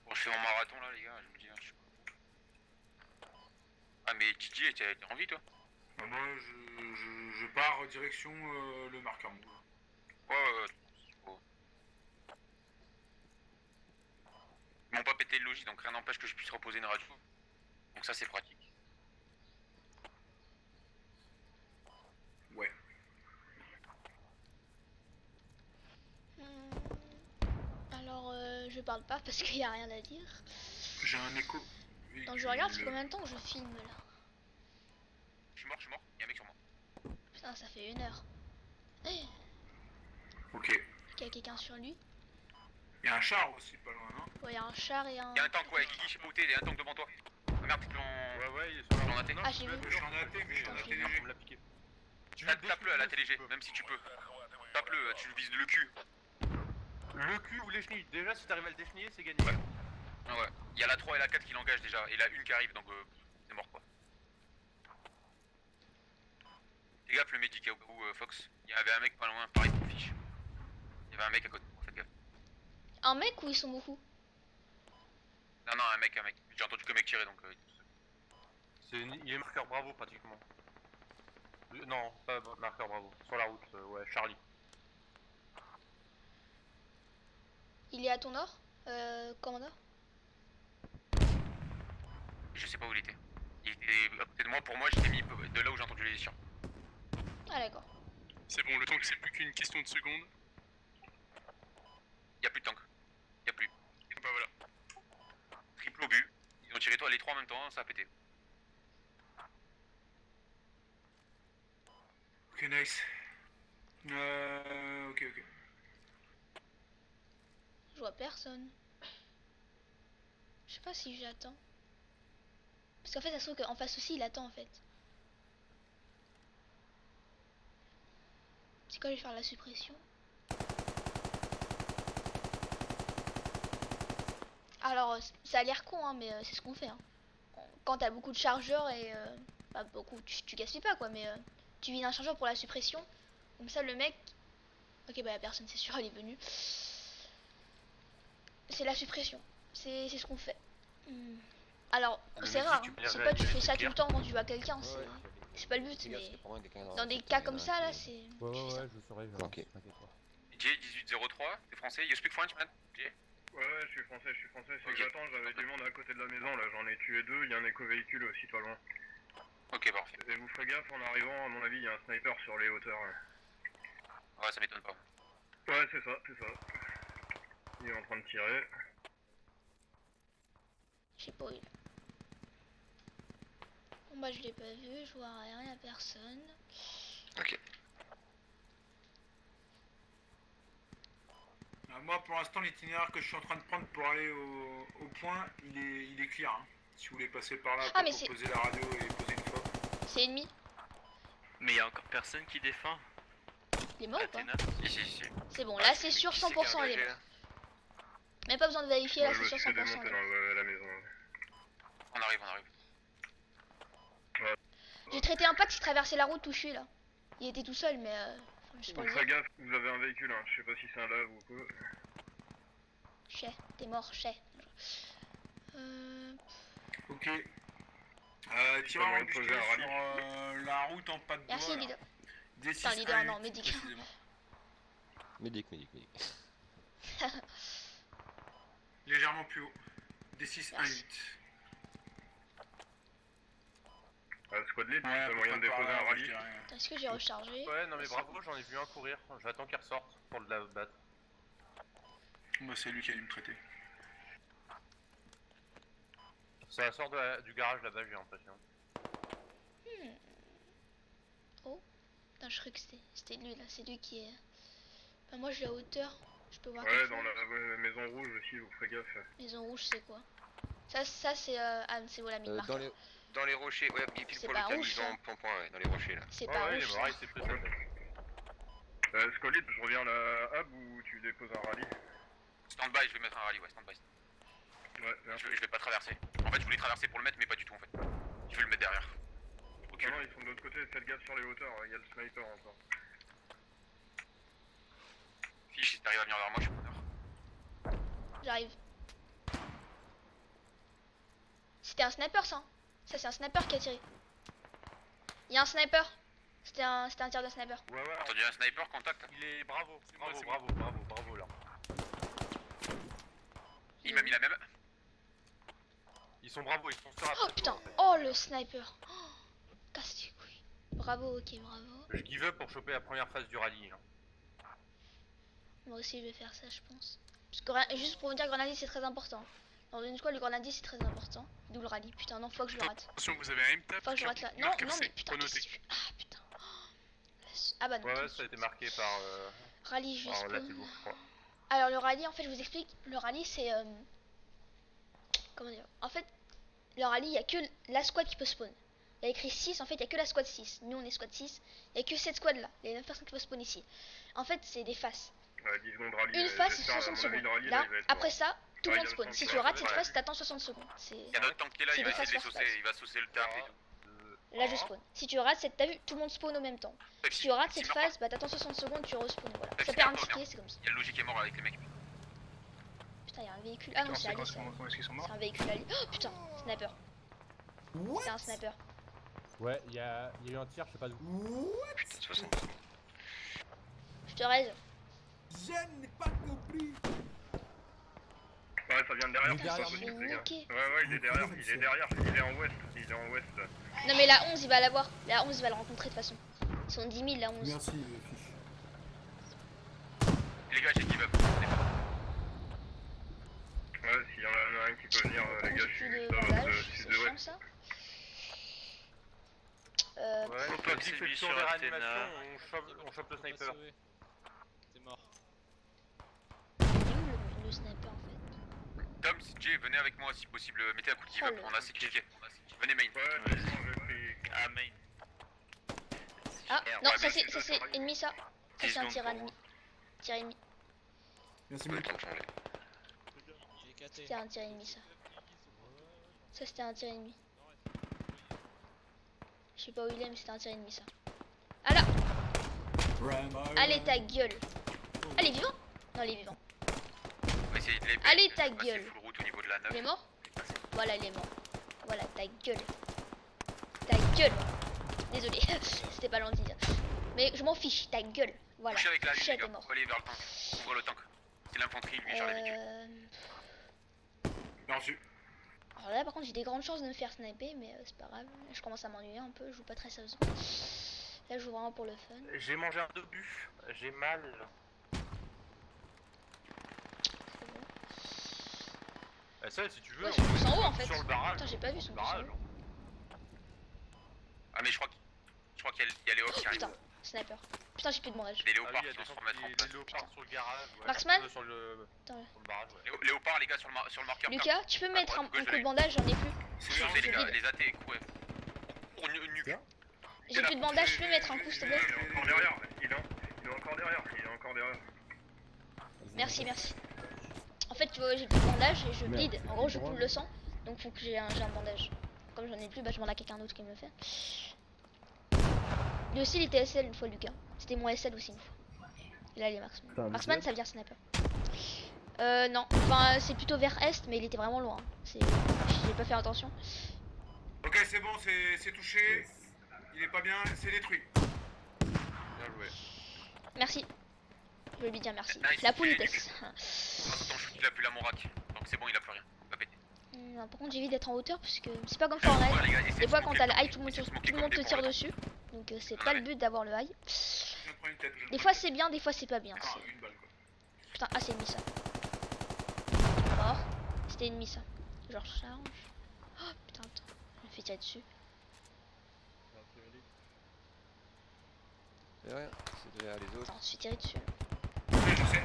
Bon, je fais mon marathon là, les gars, je me dis, je sais pas. Ah, mais Didier, t'es en vie toi? Bah, moi, je pars direction le marqueur move. Ouais. Oh. Ils m'ont pas pété le logis, donc rien n'empêche que je puisse reposer une radio. Donc ça, c'est pratique. Ouais. Alors je parle pas parce qu'il y a rien à dire. J'ai un écho. Donc je regarde, ça fait combien de temps que je filme là? Je suis mort, il y a un mec sur moi. Putain, ça fait 1 heure. Hey, Ok. il y a quelqu'un sur lui. Il y a un char aussi pas loin, non? Ouais, il y a un char et un... Il y a un tank, ouais, Guigui, je sais pas où t'es, il y a un tank devant toi. Ah merde, t'es en... Ouais, il est sur la route. Ah, j'ai vu. Je suis en AT, mais je suis en AT léger. On me l'a piqué. Tape-le à la TLG, même si tu peux. Tape-le, tu vises le cul. Le cul ou les chenilles. Déjà si t'arrives à le décheniller, c'est gagné. Ah ouais. Il y a la 3 et la 4 qui l'engagent déjà, et la 1 qui arrive, donc c'est mort quoi. Fais gaffe le médic où Fox. Il y avait un mec pas loin, pareil pour fiche. Il y avait un mec à côté, faites gaffe. Un mec ou ils sont beaucoup? Non, un mec. J'ai entendu que mec tirer donc Il est marqueur bravo pratiquement. Non, pas marqueur bravo. Sur la route, ouais, Charlie. Il est à ton nord, commandeur? Je sais pas où il était. Il était à côté de moi, pour moi, j'étais mis de là où j'ai entendu les lésions. Ah d'accord. C'est bon, le tank c'est plus qu'une question de secondes. Y'a plus de tank. Y'a plus. Bah voilà. Triple obus. Ils ont tiré les trois en même temps, ça a pété. Ok, nice. Ok. Je vois personne. Je sais pas si j'attends. Parce qu'en fait, ça se trouve qu'en face aussi, il attend en fait. C'est quand je vais faire la suppression. Alors, ça a l'air con, hein, mais c'est ce qu'on fait. Hein. Quand t'as beaucoup de chargeurs et... pas beaucoup, tu gaspilles pas quoi, mais tu vides un chargeur pour la suppression. Comme ça, le mec... Ok, bah la personne, c'est sûr, elle est venue. C'est la suppression. C'est ce qu'on fait. Alors, c'est rare. Hein. C'est pas tu fais ça tout le temps quand tu vois quelqu'un. C'est pas le but, mais... Dans des cas comme ça, là, c'est... Ouais, je saurais. Ok. J 1803, t'es français, you speak French man? J. Ouais, je suis français, c'est que j'attends, j'avais du monde à côté de la maison, là j'en ai tué 2, il y a un éco-véhicule aussi pas loin. Ok, parfait. Et vous ferez gaffe en arrivant, à mon avis, il y a un sniper sur les hauteurs. Ouais, ça m'étonne pas. Ouais, c'est ça. Il est en train de tirer. J'ai pas eu. Bon bah je l'ai pas vu, je vois rien, y'a personne. Ok. Moi pour l'instant l'itinéraire que je suis en train de prendre pour aller au point, il est clear. Hein. Si vous voulez passer par là pour poser la radio et poser une fois. C'est ennemi. Mais il y a encore personne qui défend. Il est mort ou pas? Si. C'est bon, là c'est sûr 100% il est mort. Même pas besoin de vérifier, là c'est sûr 100%. Dans la maison. On arrive. J'ai traité un pack qui traversait la route où je suis là. Il était tout seul mais je sais pas. Donc faites gaffe, vous avez un véhicule, hein. Je sais pas si c'est un lave ou quoi. Chais, t'es mort, chais. Ok. Tireur embusqué sur la route en pas de bois. Merci leader. D6 Enfin leader non, médic. Médic. Légèrement plus haut. D6 1-8. Squad lead, t'as moyen de déposer un rallye. Est-ce que j'ai rechargé? Ouais, non mais bravo, j'en ai vu un courir. J'attends qu'il ressorte pour le battre. Bah c'est lui qui a dû me traiter. Ça sort du garage là-bas, j'ai l'impression. Oh. Putain, je croyais que c'était lui là, c'est lui qui est... Bah moi je suis à hauteur, je peux voir. Ouais, dans la maison rouge aussi, vous ferez gaffe. Maison rouge c'est quoi? Ça c'est Anne, c'est où la mine marqueur? Dans les rochers, ouais, et puis C'est pour pas le rouge, ils ont point, ouais, dans les rochers là. C'est pas rouge. Il est mort, il s'est pris ça. Squad lead, je reviens à la hub ou tu déposes un rallye? Stand-by, je vais mettre un rallye, ouais, stand-by. Ouais, merci. Je vais pas traverser. En fait, je voulais traverser pour le mettre, mais pas du tout en fait. Je vais le mettre derrière. Ok. Non, ils sont de l'autre côté, faites gaffe sur les hauteurs, il y a le sniper encore. Fiche, si t'arrives à venir vers moi, je suis preneur. J'arrive. C'était un sniper ça. Ça c'est un sniper qui a tiré. Il y a un sniper. C'était un tir de sniper. Ouais. Entendu un sniper, contact. Il est bravo là. Il m'a mis la même. Ils sont bravos, ils sont sur la Oh putain, oh le sniper. Oh, casse les couilles. Bravo, ok, bravo. Je give up pour choper la première phase du rallye. Hein. Moi aussi je vais faire ça je pense. Parce que juste pour vous dire, grenadier c'est très important. Dans une squad le grenadier c'est très important. D'où le rallye, putain non, faut que je le rate. Attention, vous avez un aim-tap. Faut que je le rate là. Non mais putain, qu'est-ce que tu fais? Ah putain. Ah bah non. Ouais, ça a été marqué par... Rallye juste. Lativo, je crois. Alors le rallye en fait je vous explique, le rallye c'est... Comment dire? En fait, le rallye il y a que la squad qui peut spawn. Il y a écrit 6, en fait il y a que la squad 6. Nous on est squad 6, il y a que cette squad là, les 9 personnes qui peuvent spawn ici. En fait c'est des phases. 10 secondes rallye. Une phase c'est 60 secondes. Là, après ça, tout le monde spawn. Si tu rates cette phase, t'attends 60 secondes. Il y a notre tank qui est là, il va essayer de les saucer, il va saucer le tap et tout. Là je spawn. Si tu rates cette, t'as vu, tout le monde spawn au même temps. Si tu rates cette phase, bah t'attends 60 secondes, tu respawns, voilà. Ça perd un ticket, c'est comme ça. Il y a le logique qui est mort avec les mecs. Putain, il y a un véhicule. Ah non, c'est Ali. C'est un véhicule Ali. Oh putain, sniper. C'est un sniper. Ouais, il y a eu un tir, je sais pas d'où. Putain, 60. Je te raise. Je n'ai pas compris. Bah, ça vient de derrière. Il est derrière c'est nous. fait niquer. Ouais, il est derrière, il est en ouest, il est en ouest. Non mais la 11 il va l'avoir, la 11 il va le rencontrer de toute façon. Ils sont 10 000 la 11. Merci, fiche. Les gars, j'ai give up. Ouais, s'il y en a un qui peut venir, les gars, je Plus suis de ça va bandage, se c'est sud-ouest. chiant ça. Ouais, Faut pas que c'est lui sur des Athéna. réanimations, on chope le sniper. C'est mort. Il est où le sniper en fait? Tom, Jay, venez avec moi si possible. Mettez un coup de give Oh, up, le- on a assez cliqué. Venez main. Ah, main. Ah Merde, non ouais, ça mais c'est ennemi ça. Ça 10 c'est un secondes tir pour ennemi. Tir ennemi. Merci, Le mec. temps de changer. C'était un tir ennemi ça. Ça c'était un tir ennemi. Je sais pas où il est mais c'était un tir ennemi ça. Ah là. Allez ta gueule. Ah il est vivant? Non il est vivant. On va essayer de les Allez ta passer gueule. full route au niveau de la 9. Il est mort? Voilà il est mort. Voilà ta gueule. Ta gueule. Désolé, c'était pas gentil. Mais je m'en fiche, ta gueule. Voilà. Couchez avec la Chet les gars. est mort. Allez vers le tank. Ouvre le tank. C'est l'infanterie, lui, genre les véhicules. Bien reçu. Alors là par contre j'ai des grandes chances de me faire sniper mais c'est pas grave. Je commence à m'ennuyer un peu, je joue pas très sérieusement. Là je joue vraiment pour le fun. J'ai mangé un obus, j'ai mal. C'est bon. Ça, si tu veux, Ouais, je suis peut plus en haut en être fait. sur le barrage. Putain j'ai pas vu son barrage. Ah, mais je crois qu'il y a les hawks qui arrivent. Putain, sniper. Putain j'ai plus de bandage. Les Ah léopards oui, qui vont se remettre en place. les léopards sur le garage. Ouais. Marksman Sur le Attends. barrage, ouais. Léopards, les gars, sur le marqueur. Lucas, tu peux me mettre un droite, gauche, coup de allez. bandage, j'en ai plus. Foncez, les gars, vide. les AT, courez. Pour nuque. J'ai plus de bandage, tu peux me mettre un coup s'il te plaît. Il est encore derrière, il est encore derrière. Merci, merci. En fait tu vois j'ai plus de bandage et je bleed. En gros je coule le sang. Donc faut que j'ai un bandage. Comme j'en ai plus, bah je demande à quelqu'un d'autre qui me le fait. Lui aussi il était SL une fois Lucas. C'était mon SL aussi une fois. Et là il est Marksman. Putain, Marksman mais- ça veut dire sniper. Non, enfin c'est plutôt vers est mais il était vraiment loin. J'ai pas fait attention. Ok, c'est bon, c'est touché. Il est pas bien, c'est détruit. Bien joué. Merci. Je vais lui dire merci. Nice, La il est politesse. Ton shoot, il a plus la Monrac. Donc c'est bon, il a plus rien. Il va péter. Non, par contre j'évite d'être en hauteur parce que c'est pas comme Ouais, Fortnite. les gars, essayez Des de fois smoker quand t'as le comme high des- tout le monde essayez de smoker te comme des tire bourrins. dessus. Donc c'est Ouais. pas le but d'avoir le high. Je me prends une tête. Des fois c'est bien, des fois c'est pas bien. Ah, une balle quoi. Putain, ah c'est ennemi ça. Mort. C'était ennemi ça. Je recharge. Oh putain, attends. Je me fais tirer dessus. C'est rien, c'est derrière les autres. Attends, on se fait tirer dessus. Je sais,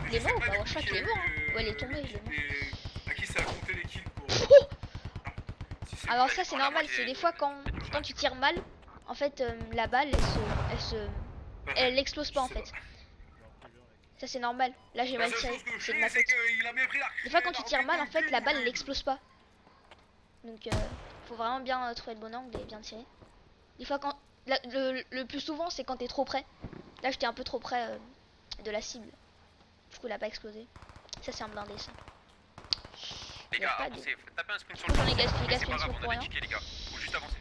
Il est je mort sais ou pas pas? du Je crois coup qu'il est qui mort. a Hein. eu, Ouais, il est tombé, il est mort. et à qui ça a compté les kills pour. Si c'est Alors bon, ça c'est prend la normal, moitié c'est des de- fois quand tu tires mal, en fait la balle elle explose pas en c'est fait. Ça c'est normal. Là j'ai La mal seule tiré, chose que je c'est de sais, ma c'est faute. qu'il a bien pris la. Des fois quand tu tires mal en fait la balle elle explose pas. Donc faut vraiment bien trouver le bon angle et bien tirer. Des fois quand le plus souvent c'est quand t'es trop près. Là j'étais un peu trop près de la cible. Du coup elle a pas explosé. Ça c'est un blindé ça. Les Y a gars, pas de- avancez, tapez un sprint sur J'en le ai front. gaspillé Mais c'est pas une grave, smoke on pour a des rien. tickets, les gars. Faut juste avancer.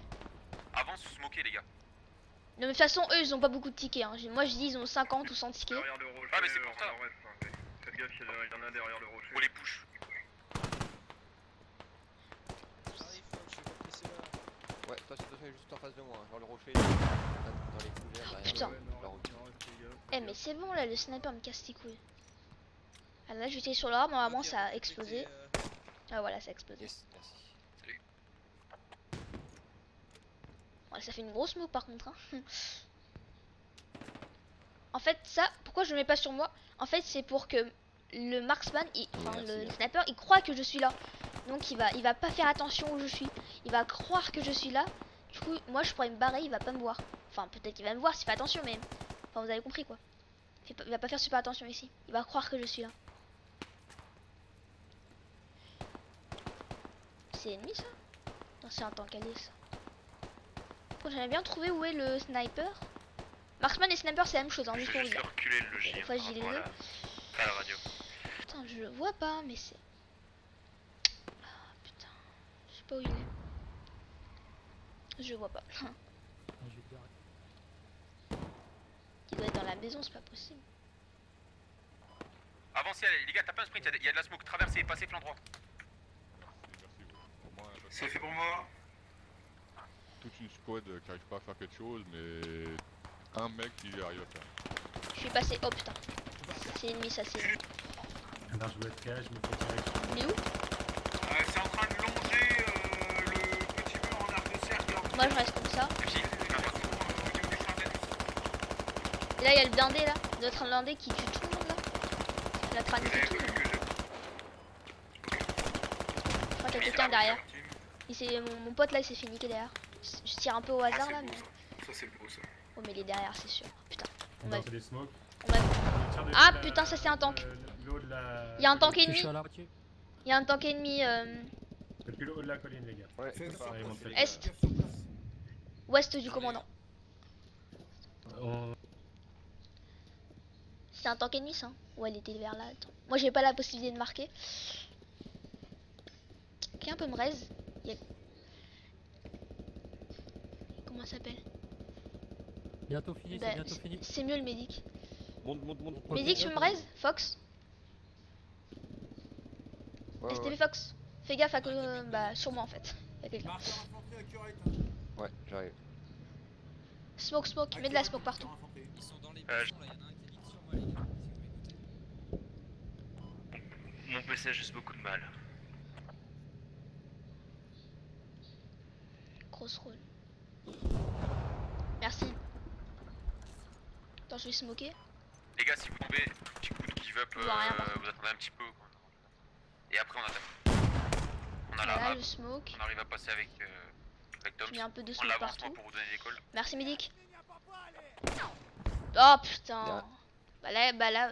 Avance, smoker, les gars. Non, mais de toute façon eux ils ont pas beaucoup de tickets. Hein. Moi je dis ils ont 50 ou 100 tickets. Derrière le rocher. Ah, mais c'est pour ça. Faites gaffe, il y en a derrière le rocher. Faut les push. Ouais, attention, il est juste en face de moi, hein, genre le rocher, dans les couverts derrière Putain. la route. Eh mais c'est bon là, le sniper me casse les couilles. Alors là je vais tirer sur l'arbre, normalement ça a explosé. Ah voilà, ça a explosé. Yes, merci. Ouais, ça fait une grosse smoke par contre. Hein. En fait ça, pourquoi je le mets pas sur moi? En fait c'est pour que le marksman, enfin le sniper, il croit que je suis là. Donc il va pas faire attention où je suis. Il va croire que je suis là. Du coup moi je pourrais me barrer, il va pas me voir. Enfin peut-être qu'il va me voir s'il fait attention mais... Enfin vous avez compris quoi. Il va pas faire super attention ici. Il va croire que je suis là. C'est ennemi ça? Non c'est un tank allié ça. Bon, j'aimerais bien trouver où est le sniper. Marksman et sniper c'est la même chose hein, Je juste vais pour vous juste dire. reculer le logis. Des fois, j'y les ai. Pas la radio. Putain je le vois pas mais c'est... Ah putain. Je sais pas où il est. Je le vois pas. Il doit être dans la maison, c'est pas possible. Avancez, allez, les gars, tapez un sprint. Il y a de la smoke. Traversez, passez flanc droit. C'est fait pour moi. Toute une squad qui arrive pas à faire quelque chose, mais un mec qui arrive à faire. Je suis passé. Oh putain. C'est ennemi, ça c'est. Alors je me cache, je me fais tirer. Mais où? C'est en train de longer le petit mur en arc de cercle. Moi je reste comme ça. Et puis, Et là il y a le blindé là. Notre blindé qui tue tout le monde là. Il a traîné tout. Je crois qu'il y a quelqu'un derrière. Mon pote là il s'est fait niquer derrière. Je tire un peu au hasard là mais. Ça c'est beau ça. Oh mais il est derrière c'est sûr. Putain. On va faire des smokes. Ah putain ça c'est un tank. Il y a un tank ennemi. Il Il y a un tank ennemi Depuis le haut de la colline les gars. Ouais. est. Ouest du commandant. C'est un tank ennemi ça. Ouais il était vers là. Attends. Moi j'ai pas la possibilité de marquer. Quelqu'un peut me raise. Il y a... Comment ça s'appelle? Bientôt fini, Bah, c'est bientôt fini. c'est mieux le médic. Monte. Médic, tu peux me raise? Fox? Ouais, STV ouais. Fox? Fais gaffe à que. Bah, sur moi en fait. Y'a quelqu'un. Ouais, j'arrive. Smoke, mets de la smoke partout. Ils sont dans les là, il y en a un qui est sur moi les gars, si vous m'écoutez. Mon PC a juste beaucoup de mal. Grosse roll. Merci. Attends, je vais smoker. les gars, si vous tombez, petit coup de give up, Je vois rien, par contre. vous attendez un petit peu. Quoi. Et après, on attaque. On a la Voilà map, le smoke. on arrive à passer avec Tom. Je mets un peu de On smoke l'avance partout. moi pour vous donner l'école. Merci Médic. Oh putain. Bien. Bah là,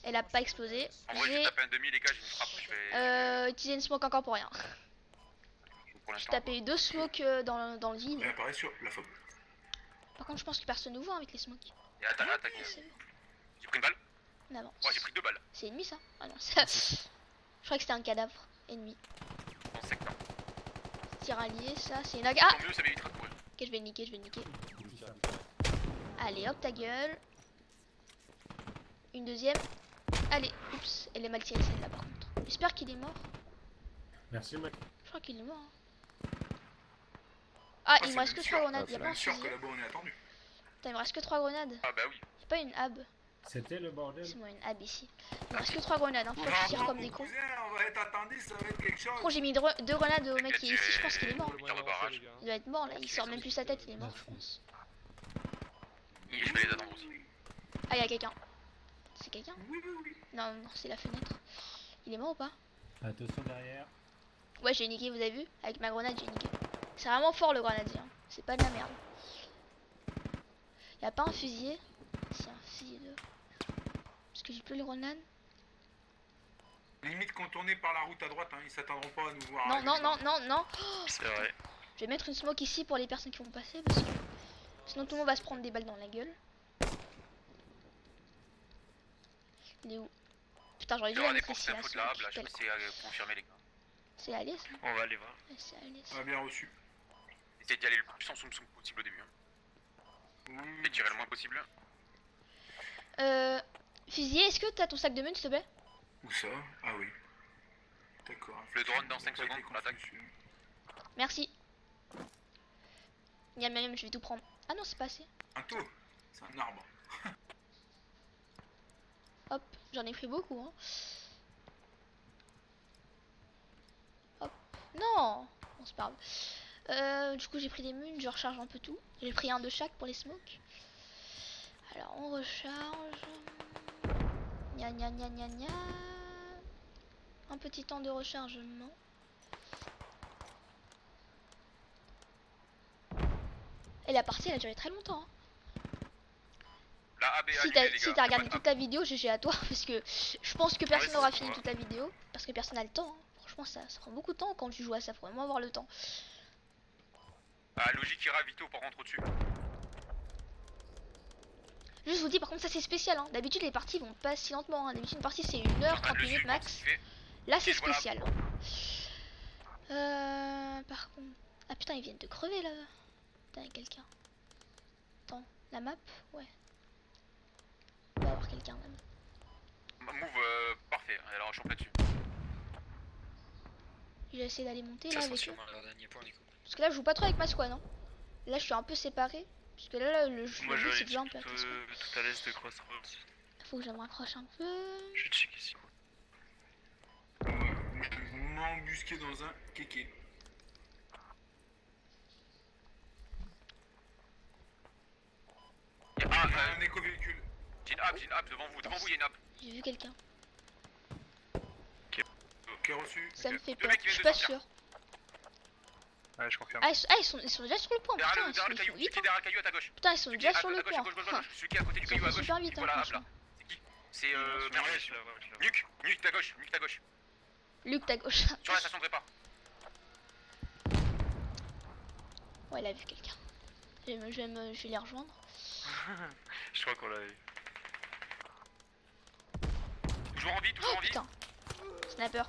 elle a pas explosé. En vrai, j'ai tapé un demi, les gars, j'ai une frappe. Je vais. Utiliser une smoke encore pour rien. Pour J'ai l'instant. tapé 2 smokes dans le vide. Elle apparaît sur la fob. Par contre, je pense que personne ne voit avec les smokes. Et attaque. C'est bon. J'ai pris une balle. On avance. Ouais, j'ai pris 2 balles. C'est ennemi ça? Ah non, ça. Je crois que c'était un cadavre ennemi. Dans le secteur. Tir allié, ça, c'est une. Ah! Tant mieux, ça m'évitera de courir. Ok, je vais le niquer. Allez, hop ta gueule. Une deuxième. Allez, oups, elle est mal tirée celle-là par contre. J'espère qu'il est mort. Merci mec. Je crois qu'il est mort. Hein. Ah, il me reste que 3 grenades. Y'a pas un sûr fusil. que là-bas on est attendu. Putain, il me reste que 3 grenades. Ah bah oui. Y'a pas une hab. C'était le bordel. C'est moi une hab ici. Il me reste que 3 grenades. Hein. Faut que je tire comme des cons. On va être attendus, ça va être quelque chose. Gros, j'ai mis 2 grenades au mec qui est ici. Je pense qu'il est mort. Tire de barrage. Il doit être mort là. Il sort même plus sa tête. Il est mort, je pense. Et je vais les attendre aussi. Ah, y'a quelqu'un. C'est quelqu'un? Oui. Non, c'est la fenêtre. Il est mort ou pas? Attention derrière. Ouais, j'ai niqué, vous avez vu? Avec ma grenade, j'ai niqué. C'est vraiment fort le grenadier. Hein. C'est pas de la merde. Y'a pas un fusilier? Si, un fusilier de. Parce que j'ai plus les grenades. Limite contourné par la route à droite, hein, ils s'attendront pas à nous voir. Non. C'est vrai. Je vais mettre une smoke ici pour les personnes qui vont passer parce que sinon tout le monde va se prendre des balles dans la gueule. Il est où? Putain, j'aurais Il dû y la aura des mettre ici. conseils info de la hub, là, je vais essayer à confirmer les gars. C'est allé ça? On va aller voir. Ouais, c'est allé ça. Ah, bien reçu. Essayez d'y aller le plus en soum possible au début. Hein. Et tirer le moins possible. Fusilier, est-ce que t'as ton sac de mun s'il te plaît? Où ça? Ah oui. D'accord. Le drone dans 5 secondes, on l'attaque. Merci. Miam, je vais tout prendre. Ah non, c'est pas assez. Un taux. C'est un arbre. Hop, j'en ai pris beaucoup. Hein. Hop. Non. Bon, c'est pas grave. Du coup, j'ai pris des munes, je recharge un peu tout. J'ai pris un de chaque pour les smokes. Alors, on recharge. Gna. Un petit temps de rechargement. Et la partie, elle a duré très longtemps. Hein. La AB Si t'as regardé toute la vidéo, GG à toi, parce que je pense que personne n'aura fini toute la vidéo, parce que personne n'a le temps. Hein. Franchement, ça prend beaucoup de temps quand tu joues à ça, faut vraiment avoir le temps. Ah, logique, ira Vito par contre au-dessus. Juste vous dis, par contre, ça c'est spécial. Hein. D'habitude, les parties vont pas si lentement. Hein. D'habitude, une partie c'est 1h, 30 minutes max. Là, c'est spécial. Par contre. Ah putain, ils viennent de crever là. Putain, y'a quelqu'un. Attends, la map? Ouais. Il doit y avoir quelqu'un même. Move parfait, alors je suis en plein dessus. J'ai essayé d'aller monter Ça là sera avec eux. sûrement leur dernier point, Nico. Parce que là, je joue pas trop avec ma squad. Hein. Là, je suis un peu séparé. Parce que là, le jeu, Moi, je vais c'est aller déjà un peu avec la squad. tout à l'est de Crossroads. Faut que je me raccroche un peu. Je vais checker ici. Vous m'embusquez dans un kéké. Un éco-véhicule. J'ai une app devant vous, il y a une app. J'ai vu quelqu'un. Ok, reçu. Ça me fait Deux peur. mecs qui Je suis viennent pas de sortir. sûr. Ouais, je confirme. Ah, ils sont déjà sur le point. Derrière Putain, le ils caillou, sont celui vite. qui est derrière le caillou à ta gauche. Putain, ils sont déjà sur le point. Celui qui est à côté du Ils caillou sont à gauche. super vite, Voilà, hein, hop là. franchement. C'est qui? C'est Ouais, Merveille. je la vois. Nuke ta gauche, Nuke ta gauche. Luc, ta gauche. Sur la station de prépa. Ouais, il a vu quelqu'un. Je vais les rejoindre. Je crois qu'on l'a eu. Toujours en vie, toujours Oh en vie. putain. Sniper.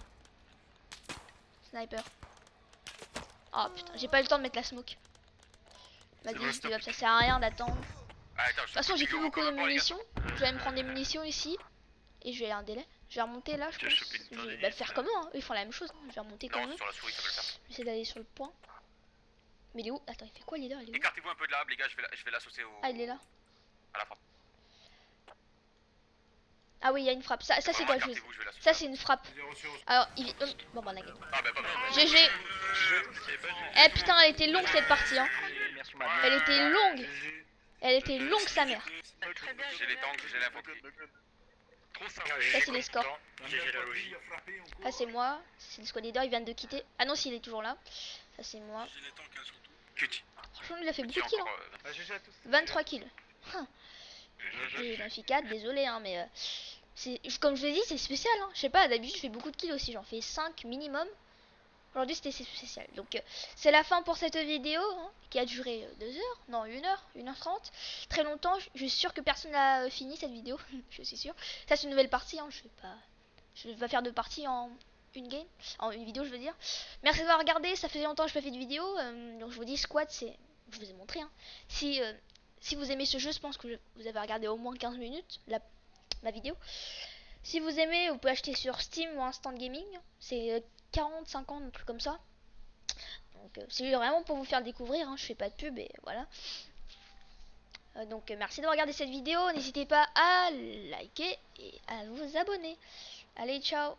Sniper. Oh putain, j'ai pas eu le temps de mettre la smoke. Vas-y, speed up, ça sert à rien d'attendre. Ah, attends, De toute façon, j'ai plus beaucoup de munitions. Je vais me prendre des munitions ici. Et je vais un délai. Je vais remonter là, je Tu vas pense. choper une Je tonne vais de faire vie, comme eux, hein. Eux, ils font la même chose. Hein. Je vais remonter comme Non, eux. sur la souris, ça peut le faire. Je vais essayer d'aller sur le point. Mais il est où? Attends, il fait quoi, le leader? Il est où? Écartez-vous un peu de là, les gars, je vais l'associer au. Ah, il est là. À la frappe. Ah oui, il y a une frappe. Ça c'est Vraiment, quoi? écartez-vous, je vais l'associer. Ça, c'est une frappe. Alors, il... Bon, bah, la gueule. Ah, bah, GG. Eh putain, elle était longue cette partie, hein. Elle était longue. Elle était longue, sa mère. J'ai les tanks, j'ai l'infanterie. Ça, c'est les scores. Ça, c'est moi. C'est le squad leader, ils viennent de quitter. Ah non, s'il est toujours là. Ça, c'est moi. Franchement, il a fait beaucoup de kills. Hein. 23 kills. J'ai une fait 4, désolé, hein, mais comme je l'ai dit, c'est spécial. Hein. Je sais pas, d'habitude, je fais beaucoup de kills aussi. J'en fais 5 minimum. Aujourd'hui, c'était spécial. Donc, c'est la fin pour cette vidéo hein, qui a duré 2 heures. Non, 1 heure, 1h30. Très longtemps. Je suis sûr que personne n'a fini cette vidéo. Je suis sûr. Ça, c'est une nouvelle partie. Hein. Je vais pas faire 2 parties en une game. En une vidéo, je veux dire. Merci d'avoir regardé. Ça faisait longtemps que je n'ai pas fait de vidéo. Donc, je vous dis, squad, c'est. Je vous ai montré. Hein. Si vous aimez ce jeu, je pense que vous avez regardé au moins 15 minutes ma vidéo. Si vous aimez, vous pouvez acheter sur Steam ou Instant Gaming. C'est 40, 50, un truc comme ça. Donc c'est vraiment pour vous faire découvrir. Hein. Je fais pas de pub et voilà. Donc merci d'avoir regardé cette vidéo. N'hésitez pas à liker et à vous abonner. Allez, ciao.